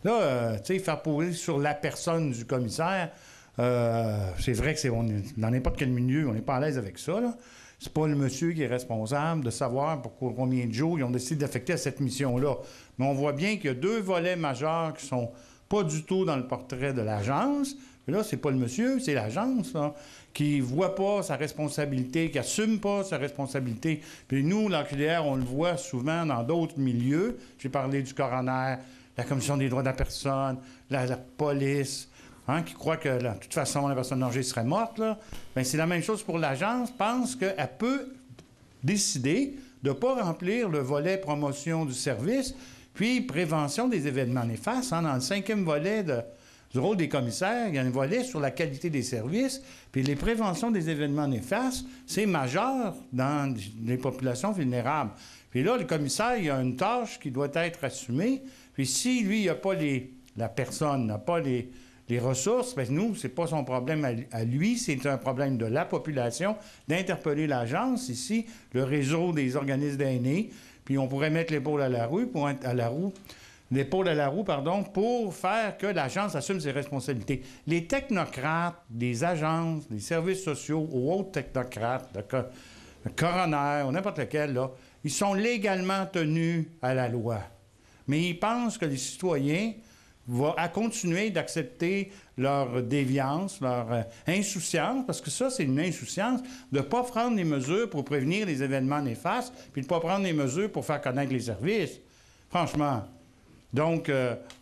Là, tu sais, faire poser sur la personne du commissaire, c'est vrai que dans n'importe quel milieu, on n'est pas à l'aise avec ça, là. C'est pas le monsieur qui est responsable de savoir pour combien de jours ils ont décidé d'affecter à cette mission-là. Mais on voit bien qu'il y a deux volets majeurs qui sont pas du tout dans le portrait de l'agence. Mais là, c'est pas le monsieur, c'est l'agence, là, qui voit pas sa responsabilité, qui assume pas sa responsabilité. Puis nous, l'AQDR, on le voit souvent dans d'autres milieux. J'ai parlé du coroner, la Commission des droits de la personne, la police, qui croit que, de toute façon, la personne âgée serait morte, là. Bien, c'est la même chose pour l'agence. Pense qu'elle peut décider de ne pas remplir le volet promotion du service, puis prévention des événements néfastes. Dans le 5e volet du rôle des commissaires, il y a un volet sur la qualité des services, puis les préventions des événements néfastes, c'est majeur dans les populations vulnérables. Puis là, le commissaire, il a une tâche qui doit être assumée, puis si lui, il n'a pas la personne n'a pas les ressources, bien, nous, c'est pas son problème à lui, c'est un problème de la population d'interpeller l'agence ici, le réseau des organismes d'aînés, puis on pourrait mettre l'épaule à la roue l'épaule à la roue, pardon, pour faire que l'agence assume ses responsabilités. Les technocrates des agences, des services sociaux, ou autres technocrates, le coroner ou n'importe lequel, là, ils sont légalement tenus à la loi. Mais ils pensent que les citoyens vont continuer d'accepter leur déviance, leur insouciance, parce que ça, c'est une insouciance, de ne pas prendre les mesures pour prévenir les événements néfastes, puis de ne pas prendre les mesures pour faire connaître les services. Franchement. Donc,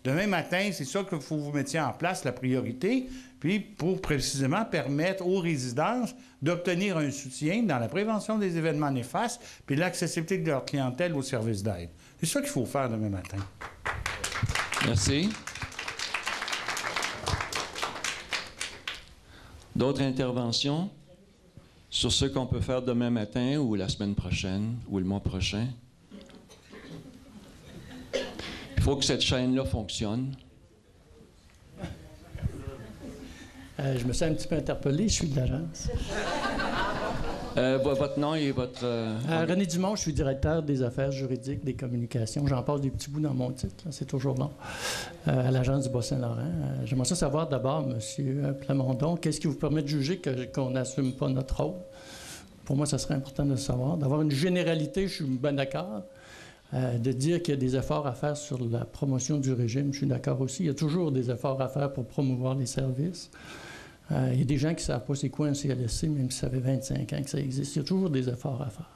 demain matin, c'est ça qu'il faut que vous mettiez en place, la priorité, puis pour précisément permettre aux résidences d'obtenir un soutien dans la prévention des événements néfastes, puis l'accessibilité de leur clientèle aux services d'aide. C'est ça qu'il faut faire demain matin. Merci. D'autres interventions sur ce qu'on peut faire demain matin ou la semaine prochaine ou le mois prochain? Il faut que cette chaîne-là fonctionne. Je me sens un petit peu interpellé, je suis de l'agence. Votre nom et votre... René Dumont, je suis directeur des affaires juridiques, des communications. J'en passe des petits bouts dans mon titre, c'est toujours long. À l'agence du Bas-Saint-Laurent. J'aimerais ça savoir d'abord, M. Plamondon, qu'est-ce qui vous permet de juger qu'on n'assume pas notre rôle? Pour moi, ça serait important de le savoir. D'avoir une généralité, je suis bien d'accord. De dire qu'il y a des efforts à faire sur la promotion du régime, je suis d'accord aussi. Il y a toujours des efforts à faire pour promouvoir les services. Il y a des gens qui ne savent pas c'est quoi un CLSC, même si ça fait 25 ans que ça existe. Il y a toujours des efforts à faire.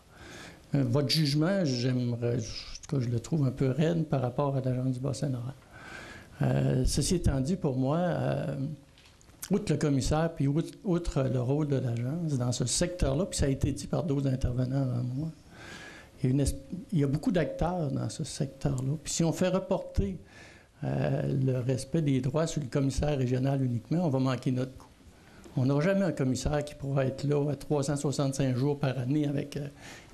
Votre jugement, j'aimerais, en tout cas, je le trouve un peu raide par rapport à l'agence du Bas-Saint-Laurent. Ceci étant dit, pour moi, outre le commissaire, puis outre le rôle de l'agence dans ce secteur-là, puis ça a été dit par d'autres intervenants avant moi, il y a beaucoup d'acteurs dans ce secteur-là. Puis si on fait reporter le respect des droits sur le commissaire régional uniquement, on va manquer notre coup. On n'aura jamais un commissaire qui pourra être là à 365 jours par année avec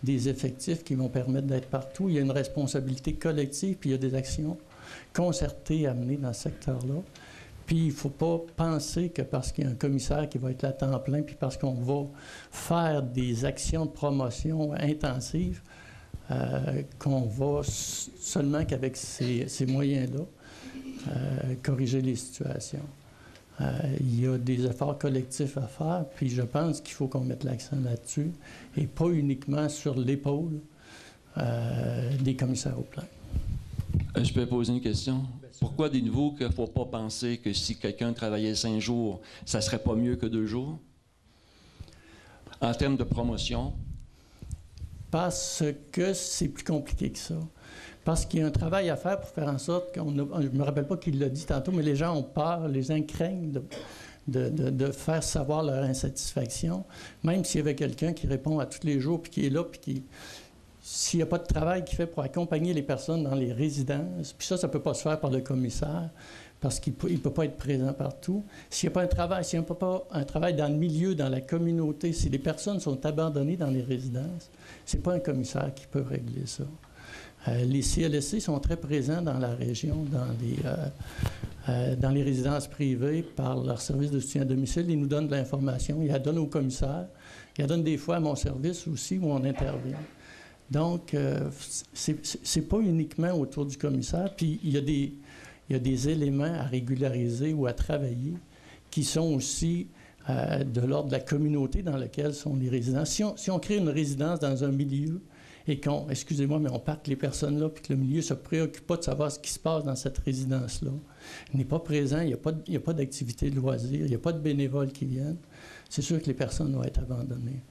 des effectifs qui vont permettre d'être partout. Il y a une responsabilité collective, puis il y a des actions concertées à mener dans ce secteur-là. Puis il ne faut pas penser que parce qu'il y a un commissaire qui va être là à temps plein, puis parce qu'on va faire des actions de promotion intensives, qu'on va seulement qu'avec ces moyens-là corriger les situations. Il y a des efforts collectifs à faire, puis je pense qu'il faut qu'on mette l'accent là-dessus et pas uniquement sur l'épaule des commissaires au plan. Je peux poser une question? Pourquoi dites-vous qu'il ne faut pas penser que si quelqu'un travaillait 5 jours, ça ne serait pas mieux que 2 jours? En termes de promotion? Parce que c'est plus compliqué que ça. Parce qu'il y a un travail à faire pour faire en sorte qu'on a... Je ne me rappelle pas qui l'a dit tantôt, mais les gens ont peur, les gens craignent de faire savoir leur insatisfaction. Même s'il y avait quelqu'un qui répond à tous les jours, puis qui est là, puis qui... S'il n'y a pas de travail qui fait pour accompagner les personnes dans les résidences, puis ça ne peut pas se faire par le commissaire, parce qu'il ne peut pas être présent partout. S'il n'y a pas un travail, s'il n'y a pas un travail dans le milieu, dans la communauté, si les personnes sont abandonnées dans les résidences, ce n'est pas un commissaire qui peut régler ça. Les CLSC sont très présents dans la région, dans les résidences privées, par leur service de soutien à domicile. Ils nous donnent de l'information, ils la donnent au commissaire, ils la donnent des fois à mon service aussi, où on intervient. Donc, c'est pas uniquement autour du commissaire, puis il y a des éléments à régulariser ou à travailler qui sont aussi de l'ordre de la communauté dans laquelle sont les résidences. Si on crée une résidence dans un milieu et qu'on, excusez-moi, mais on parte les personnes là, puis que le milieu ne se préoccupe pas de savoir ce qui se passe dans cette résidence-là, il n'est pas présent, il n'y a pas d'activité de loisirs, il n'y a pas de bénévoles qui viennent, c'est sûr que les personnes vont être abandonnées.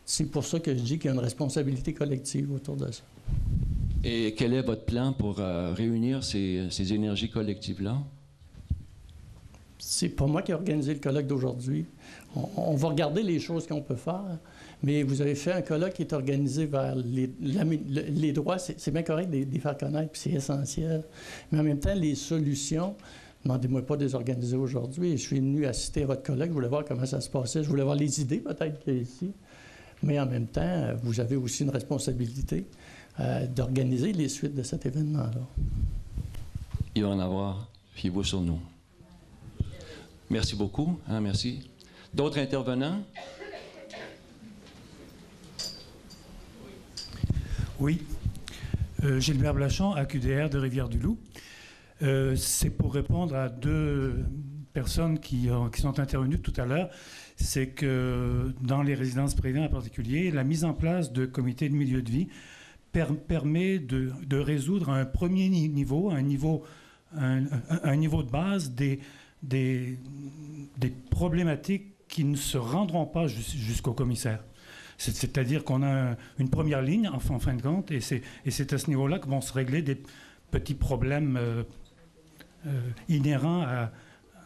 C'est pour ça que je dis qu'il y a une responsabilité collective autour de ça. Et quel est votre plan pour réunir ces énergies collectives-là? C'est pas moi qui ai organisé le colloque d'aujourd'hui. On va regarder les choses qu'on peut faire, mais vous avez fait un colloque qui est organisé vers les droits. C'est bien correct de les faire connaître, puis c'est essentiel. Mais en même temps, les solutions, demandez-moi pas de les organiser aujourd'hui. Je suis venu assister à votre colloque, je voulais voir comment ça se passait, je voulais voir les idées peut-être qu'il y a ici. Mais en même temps, vous avez aussi une responsabilité d'organiser les suites de cet événement-là. Il va en avoir. Fiez-vous sur nous. Merci beaucoup. Hein, merci. D'autres intervenants? Oui. Gilbert Blachand, AQDR de Rivière-du-Loup. C'est pour répondre à deux personnes qui sont intervenues tout à l'heure. C'est que dans les résidences privées en particulier, la mise en place de comités de milieu de vie permet de résoudre à un premier niveau, un niveau de base des problématiques qui ne se rendront pas jusqu'au commissaire. C'est-à-dire qu'on a une première ligne, en fin de compte, et c'est à ce niveau-là que vont se régler des petits problèmes inhérents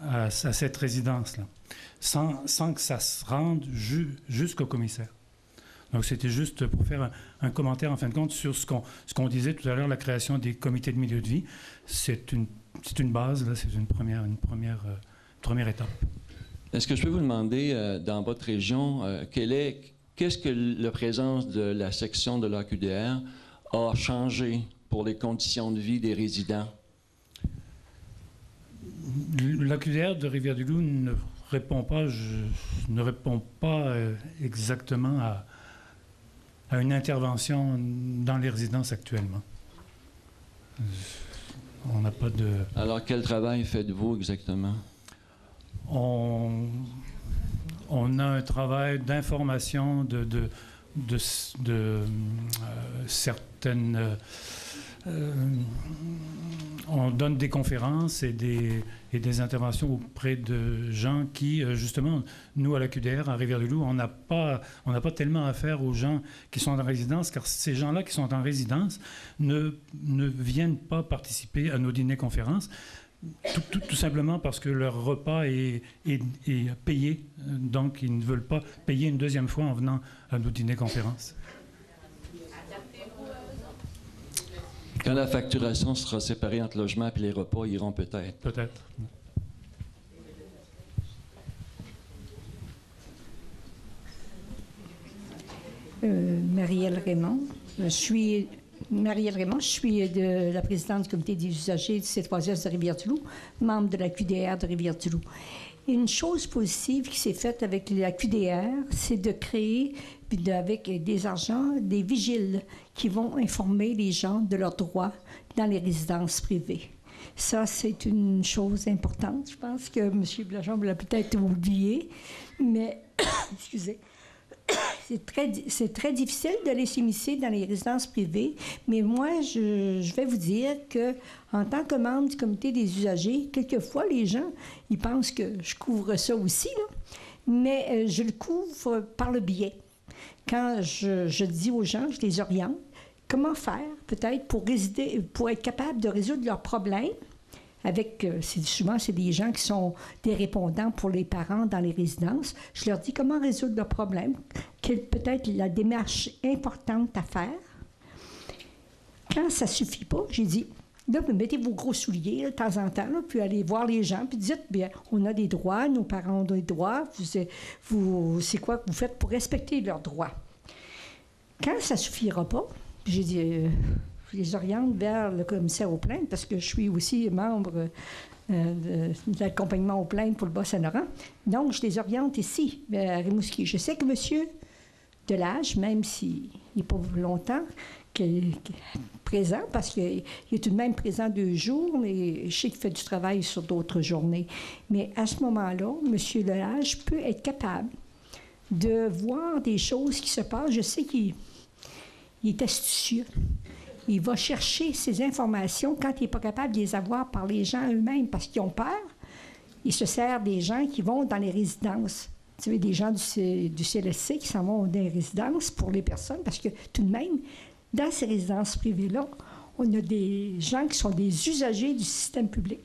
à cette résidence-là, sans que ça se rende jusqu'au commissaire. Donc, c'était juste pour faire un commentaire, en fin de compte, sur ce qu'on disait tout à l'heure, la création des comités de milieu de vie. C'est une base, là, c'est une première étape. Est-ce que je peux vous demander, dans votre région, qu'est-ce que la présence de la section de l'AQDR a changé pour les conditions de vie des résidents? L'AQDR de Rivière-du-Loup ne répond pas exactement à une intervention dans les résidences actuellement. On n'a pas de... Alors, quel travail faites-vous exactement? On a un travail d'information de certaines... on donne des conférences et des interventions auprès de gens qui, justement, nous, à la QDR, à Rivière-du-Loup, on n'a pas tellement affaire aux gens qui sont en résidence, car ces gens-là qui sont en résidence ne viennent pas participer à nos dîners-conférences, tout simplement parce que leur repas est payé, donc ils ne veulent pas payer une deuxième fois en venant à nos dîners-conférences. Quand la facturation sera séparée entre logement et les repas, ils iront peut-être. Peut-être. Marielle Raymond. Je suis de la présidente du comité des usagers du C3S de Rivière-du-Loup, membre de la QDR de Rivière-du-Loup. Une chose positive qui s'est faite avec la QDR, c'est de créer, avec des argents, des vigiles qui vont informer les gens de leurs droits dans les résidences privées. Ça, c'est une chose importante. Je pense que M. Blajon l'a peut-être oublié, mais, excusez, c'est très difficile d'aller s'immiscer dans les résidences privées, mais moi, je vais vous dire que en tant que membre du comité des usagers, quelquefois, les gens, ils pensent que je couvre ça aussi, là, mais je le couvre par le biais. Quand je dis aux gens, je les oriente, comment faire, peut-être, pour être capable de résoudre leurs problèmes, souvent, c'est des gens qui sont des répondants pour les parents dans les résidences. Je leur dis comment résoudre leurs problèmes, quelle peut être la démarche importante à faire. Quand ça ne suffit pas, j'ai dit, là, mettez vos gros souliers là, de temps en temps, là, puis allez voir les gens, puis dites, bien, on a des droits, nos parents ont des droits, c'est quoi que vous faites pour respecter leurs droits? Quand ça ne suffira pas, j'ai dit... je les oriente vers le commissaire aux plaintes parce que je suis aussi membre de l'accompagnement aux plaintes pour le Bas-Saint-Laurent. Donc, je les oriente ici, à Rimouski. Je sais que M. Delage, même s'il n'est pas longtemps présent, parce qu'il est tout de même présent 2 jours, mais je sais qu'il fait du travail sur d'autres journées. Mais à ce moment-là, M. Delage peut être capable de voir des choses qui se passent. Je sais qu'il est astucieux. Il va chercher ces informations quand il n'est pas capable de les avoir par les gens eux-mêmes parce qu'ils ont peur. Il se sert des gens qui vont dans les résidences. Tu sais, des gens du CLSC qui s'en vont dans les résidences pour les personnes parce que tout de même, dans ces résidences privées-là, on a des gens qui sont des usagers du système public.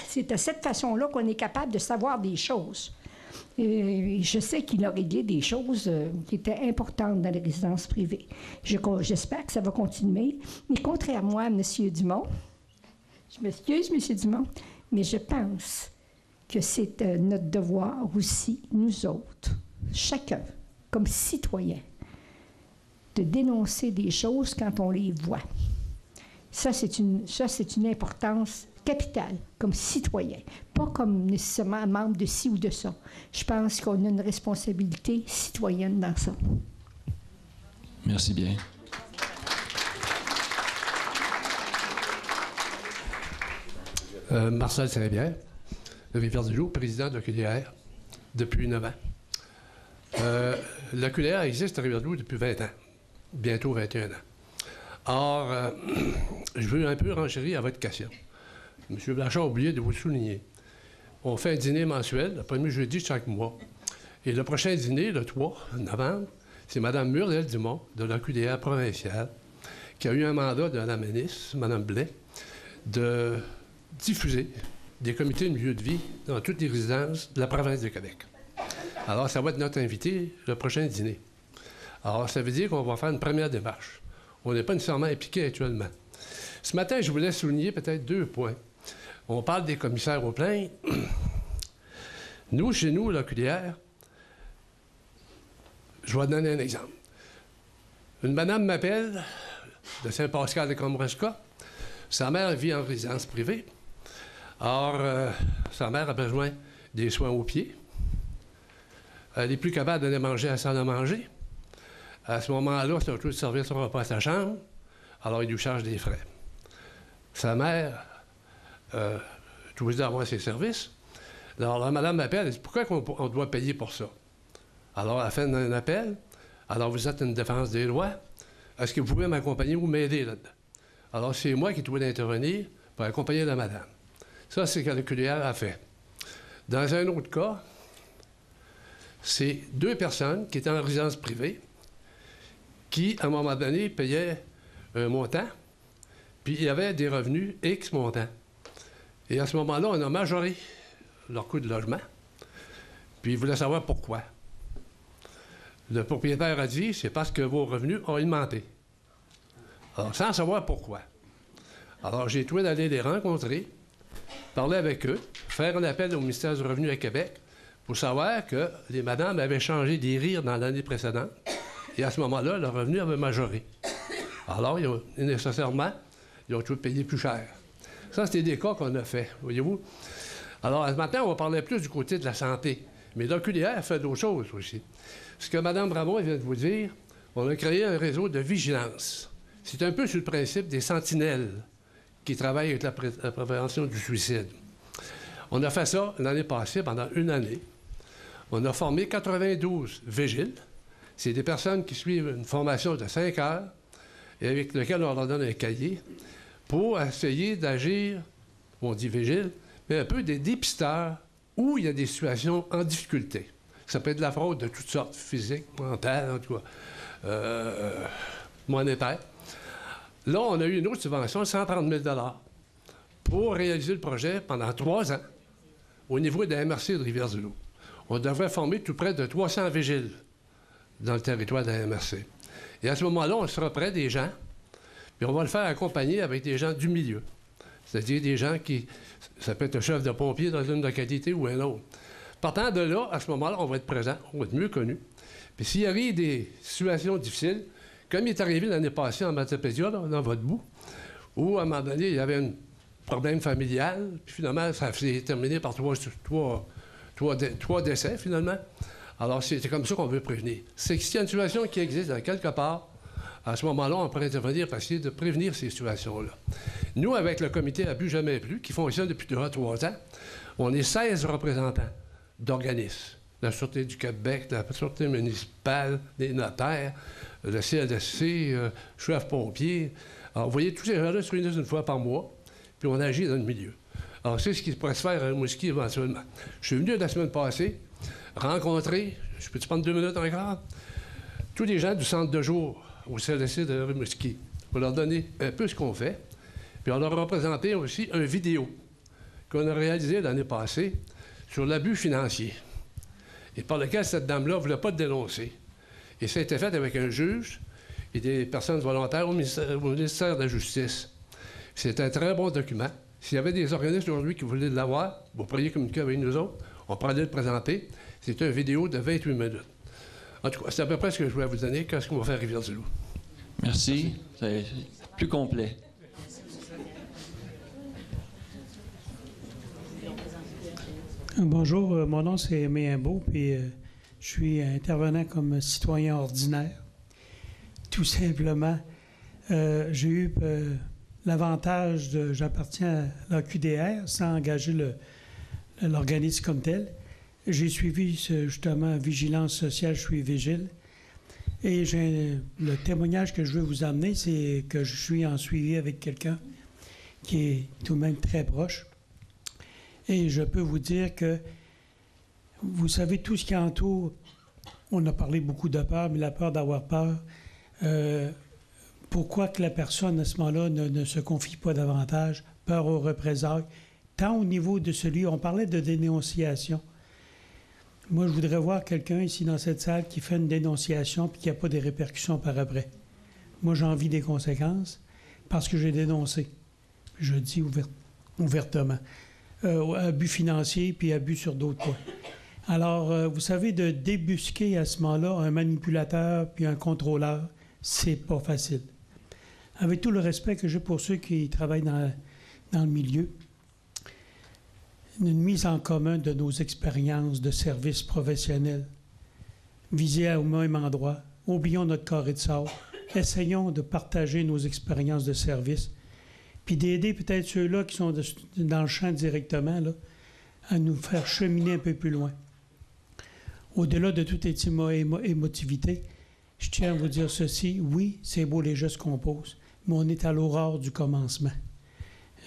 C'est de cette façon-là qu'on est capable de savoir des choses. Et je sais qu'il a réglé des choses qui étaient importantes dans les résidences privées. J'espère que ça va continuer. Mais contrairement à M. Dumont, je m'excuse, M. Dumont, mais je pense que c'est notre devoir aussi, nous autres, chacun, comme citoyens, de dénoncer des choses quand on les voit. Ça, c'est une importance capitale, comme citoyen, pas comme nécessairement membre de ci ou de ça. Je pense qu'on a une responsabilité citoyenne dans ça. Merci bien. Marcel Saint-Pierre, de Rivière-du-Loup, président de l'AQDR depuis 9 ans. L'AQDR existe à Rivière-du-Loup depuis 20 ans, bientôt 21 ans. Or, je veux un peu renchérir à votre question. M. Blanchard a oublié de vous souligner. On fait un dîner mensuel, le premier jeudi de chaque mois. Et le prochain dîner, le 3 novembre, c'est Mme Muriel Dumont, de l'AQDR provinciale, qui a eu un mandat de la ministre, Mme Blais, de diffuser des comités de milieu de vie dans toutes les résidences de la province de Québec. Alors, ça va être notre invité, le prochain dîner. Alors, ça veut dire qu'on va faire une première démarche. On n'est pas nécessairement impliqué actuellement. Ce matin, je voulais souligner peut-être 2 points. On parle des commissaires aux plaintes. Nous, chez nous, l'AQDR, je vais donner un exemple. Une madame m'appelle de Saint-Pascal de Kamouraska. Sa mère vit en résidence privée. Or, sa mère a besoin des soins aux pieds. Elle n'est plus capable d'aller manger à la salle à manger. À ce moment-là, c'est un taux de service son repas à sa chambre. Alors, il lui charge des frais. Sa mère est obligée d'avoir ses services. Alors, la madame m'appelle et dit « Pourquoi on doit payer pour ça? » Alors, elle fait un appel. Alors, vous êtes une défense des lois. Est-ce que vous pouvez m'accompagner ou m'aider là-dedans? Alors, c'est moi qui dois intervenir pour accompagner la madame. Ça, c'est ce que l'AQDR a fait. Dans un autre cas, c'est 2 personnes qui étaient en résidence privée qui, à un moment donné, payaient un montant, puis il y avait des revenus X montant. Et à ce moment-là, on a majoré leur coût de logement, puis ils voulaient savoir pourquoi. Le propriétaire a dit, c'est parce que vos revenus ont augmenté. Alors, sans savoir pourquoi. Alors, j'ai trouvé d'aller les rencontrer, parler avec eux, faire un appel au ministère du Revenu à Québec pour savoir que les madames avaient changé des rires dans l'année précédente. Et à ce moment-là, leur revenu avait majoré. Alors, nécessairement, ils ont tout payé plus cher. Ça, c'était des cas qu'on a fait, voyez-vous. Alors, ce matin, on va parler plus du côté de la santé. Mais l'AQDR a fait d'autres choses aussi. Ce que Mme Bravo vient de vous dire, on a créé un réseau de vigilance. C'est un peu sur le principe des sentinelles qui travaillent avec la prévention du suicide. On a fait ça l'année passée, pendant 1 année. On a formé 92 vigiles. C'est des personnes qui suivent une formation de 5 heures et avec lequel on leur donne un cahier pour essayer d'agir, on dit vigile, mais un peu des dépisteurs où il y a des situations en difficulté. Ça peut être de la fraude de toutes sortes, physique, mentale, en tout cas, monétaire. Là, on a eu une autre subvention, 130 000 $ pour réaliser le projet pendant 3 ans au niveau de la MRC de Rivière-du-Loup. On devrait former tout près de 300 vigiles dans le territoire de la MRC. Et à ce moment-là, on sera près des gens, puis on va le faire accompagner avec des gens du milieu. C'est-à-dire des gens qui... Ça peut être un chef de pompier dans une localité ou un autre. Partant de là, à ce moment-là, on va être présent, on va être mieux connus. Puis s'il arrive des situations difficiles, comme il est arrivé l'année passée en Matapédia, dans votre bout, où à un moment donné, il y avait un problème familial, puis finalement, ça s'est terminé par 3 décès, finalement. Alors, c'est comme ça qu'on veut prévenir. C'est qu'il y a une situation qui existe dans quelque part, à ce moment-là, on peut intervenir pour essayer de prévenir ces situations-là. Nous, avec le comité à but jamais plus, qui fonctionne depuis 3 ans, on est 16 représentants d'organismes. La Sûreté du Québec, la Sûreté municipale, les notaires, le CLSC, chef pompier. Alors, vous voyez, tous ces gens-là se réunissent 1 fois par mois, puis on agit dans le milieu. Alors, c'est ce qui pourrait se faire à Rimouski éventuellement. Je suis venu la semaine passée rencontrer, je peux-tu prendre 2 minutes encore, tous les gens du centre de jour au CLSC de Rimouski pour leur donner un peu ce qu'on fait. Puis on leur a présenté aussi une vidéo qu'on a réalisée l'année passée sur l'abus financier et par lequel cette dame-là ne voulait pas dénoncer. Et ça a été fait avec un juge et des personnes volontaires au ministère de la Justice. C'est un très bon document. S'il y avait des organismes aujourd'hui qui voulaient l'avoir, vous pourriez communiquer avec nous autres, on pourrait le présenter. C'est une vidéo de 28 minutes. En tout cas, c'est à peu près ce que je voulais vous donner. Qu'est-ce qu'on va faire à Rivière-du-Loup? Merci. C'est plus complet. Bonjour, mon nom c'est Aimé Imbeau, puis je suis intervenant comme citoyen ordinaire. Tout simplement, j'ai eu l'avantage de j'appartiens à la QDR sans engager l'organisme comme tel. J'ai suivi justement Vigilance sociale, je suis vigile. Et le témoignage que je veux vous amener, c'est que je suis en suivi avec quelqu'un qui est tout de même très proche. Et je peux vous dire que, vous savez, tout ce qui entoure, on a parlé beaucoup de peur, mais la peur d'avoir peur, pourquoi que la personne à ce moment-là ne se confie pas davantage, peur aux représailles, tant au niveau de celui, on parlait de dénonciation. Moi, je voudrais voir quelqu'un ici dans cette salle qui fait une dénonciation puis qui n'a pas de répercussions par après. Moi, j'en vis des conséquences parce que j'ai dénoncé. Je dis ouvertement. Abus financiers puis abus sur d'autres points. Alors, vous savez, de débusquer à ce moment-là un manipulateur puis un contrôleur, c'est pas facile. Avec tout le respect que j'ai pour ceux qui travaillent dans le milieu, une mise en commun de nos expériences de services professionnels, visées au même endroit, oublions notre carré de sable, essayons de partager nos expériences de service, puis d'aider peut-être ceux-là qui sont dans le champ directement, là, à nous faire cheminer un peu plus loin. Au-delà de toute émotivité, je tiens à vous dire ceci, oui, c'est beau les gestes qu'on pose, mais on est à l'aurore du commencement.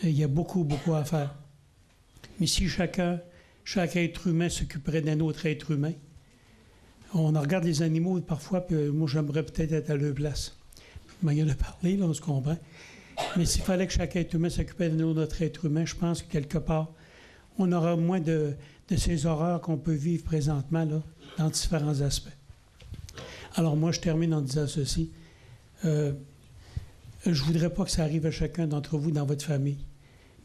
Il y a beaucoup, beaucoup à faire. Mais si chaque être humain s'occuperait d'un autre être humain, on regarde les animaux parfois, puis moi j'aimerais peut-être être à leur place. Manière de parler, là, on se comprend. Mais s'il fallait que chaque être humain s'occupait d'un autre être humain, je pense que quelque part, on aura moins de ces horreurs qu'on peut vivre présentement là, dans différents aspects. Alors moi, je termine en disant ceci. Je ne voudrais pas que ça arrive à chacun d'entre vous dans votre famille.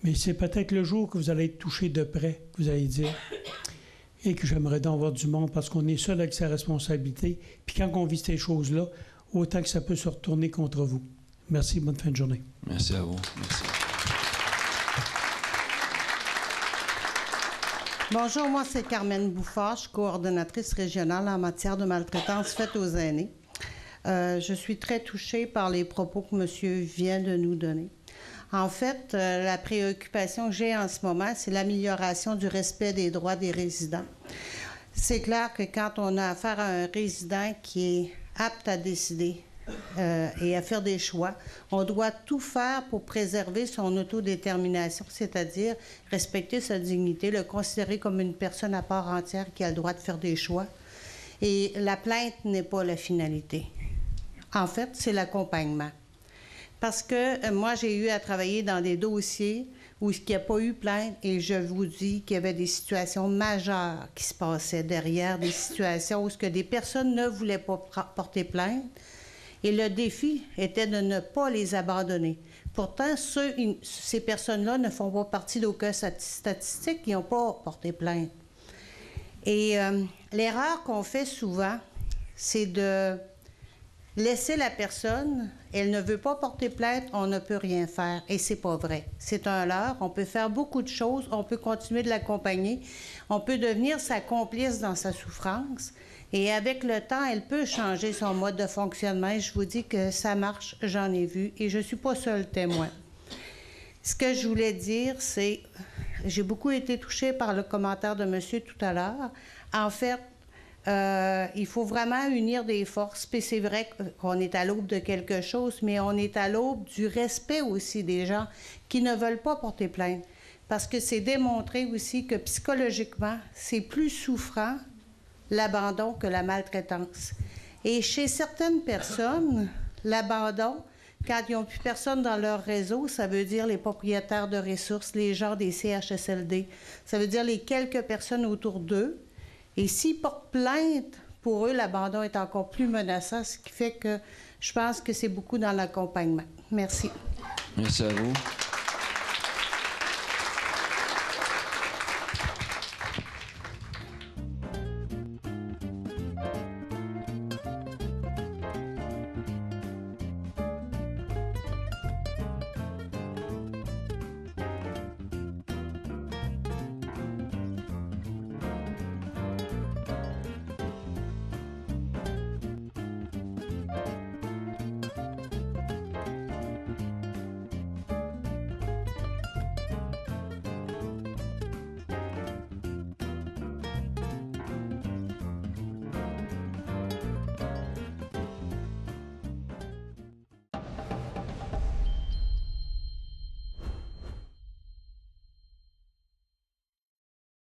Mais c'est peut-être le jour que vous allez être touché de près, que vous allez dire, et que j'aimerais donc avoir du monde parce qu'on est seul avec sa responsabilité. Puis quand on vit ces choses-là, autant que ça peut se retourner contre vous. Merci, bonne fin de journée. Merci à vous. Merci. Bonjour, moi c'est Carmen Bouffard, je suis coordonnatrice régionale en matière de maltraitance faite aux aînés. Je suis très touchée par les propos que monsieur vient de nous donner. En fait, la préoccupation que j'ai en ce moment, c'est l'amélioration du respect des droits des résidents. C'est clair que quand on a affaire à un résident qui est apte à décider et à faire des choix, on doit tout faire pour préserver son autodétermination, c'est-à-dire respecter sa dignité, le considérer comme une personne à part entière qui a le droit de faire des choix. Et la plainte n'est pas la finalité. En fait, c'est l'accompagnement. Parce que moi, j'ai eu à travailler dans des dossiers où il n'y a pas eu plainte et je vous dis qu'il y avait des situations majeures qui se passaient derrière, des situations où des personnes ne voulaient pas porter plainte et le défi était de ne pas les abandonner. Pourtant, ces personnes-là ne font pas partie d'aucune statistique, ils n'ont pas porté plainte. Et l'erreur qu'on fait souvent, c'est de laisser la personne, elle ne veut pas porter plainte, on ne peut rien faire. Et c'est pas vrai. C'est un leurre. On peut faire beaucoup de choses. On peut continuer de l'accompagner. On peut devenir sa complice dans sa souffrance. Et avec le temps, elle peut changer son mode de fonctionnement. Et je vous dis que ça marche, j'en ai vu. Et je ne suis pas seule témoin. Ce que je voulais dire, c'est... J'ai beaucoup été touchée par le commentaire de monsieur tout à l'heure. En fait, il faut vraiment unir des forces. Puis c'est vrai qu'on est à l'aube de quelque chose, mais on est à l'aube du respect aussi des gens qui ne veulent pas porter plainte. Parce que c'est démontré aussi que psychologiquement, c'est plus souffrant l'abandon que la maltraitance. Et chez certaines personnes, l'abandon, quand ils n'ont plus personne dans leur réseau, ça veut dire les propriétaires de ressources, les gens des CHSLD. Ça veut dire les quelques personnes autour d'eux. Et s'ils portent plainte, pour eux, l'abandon est encore plus menaçant, ce qui fait que je pense que c'est beaucoup dans l'accompagnement. Merci. Merci à vous.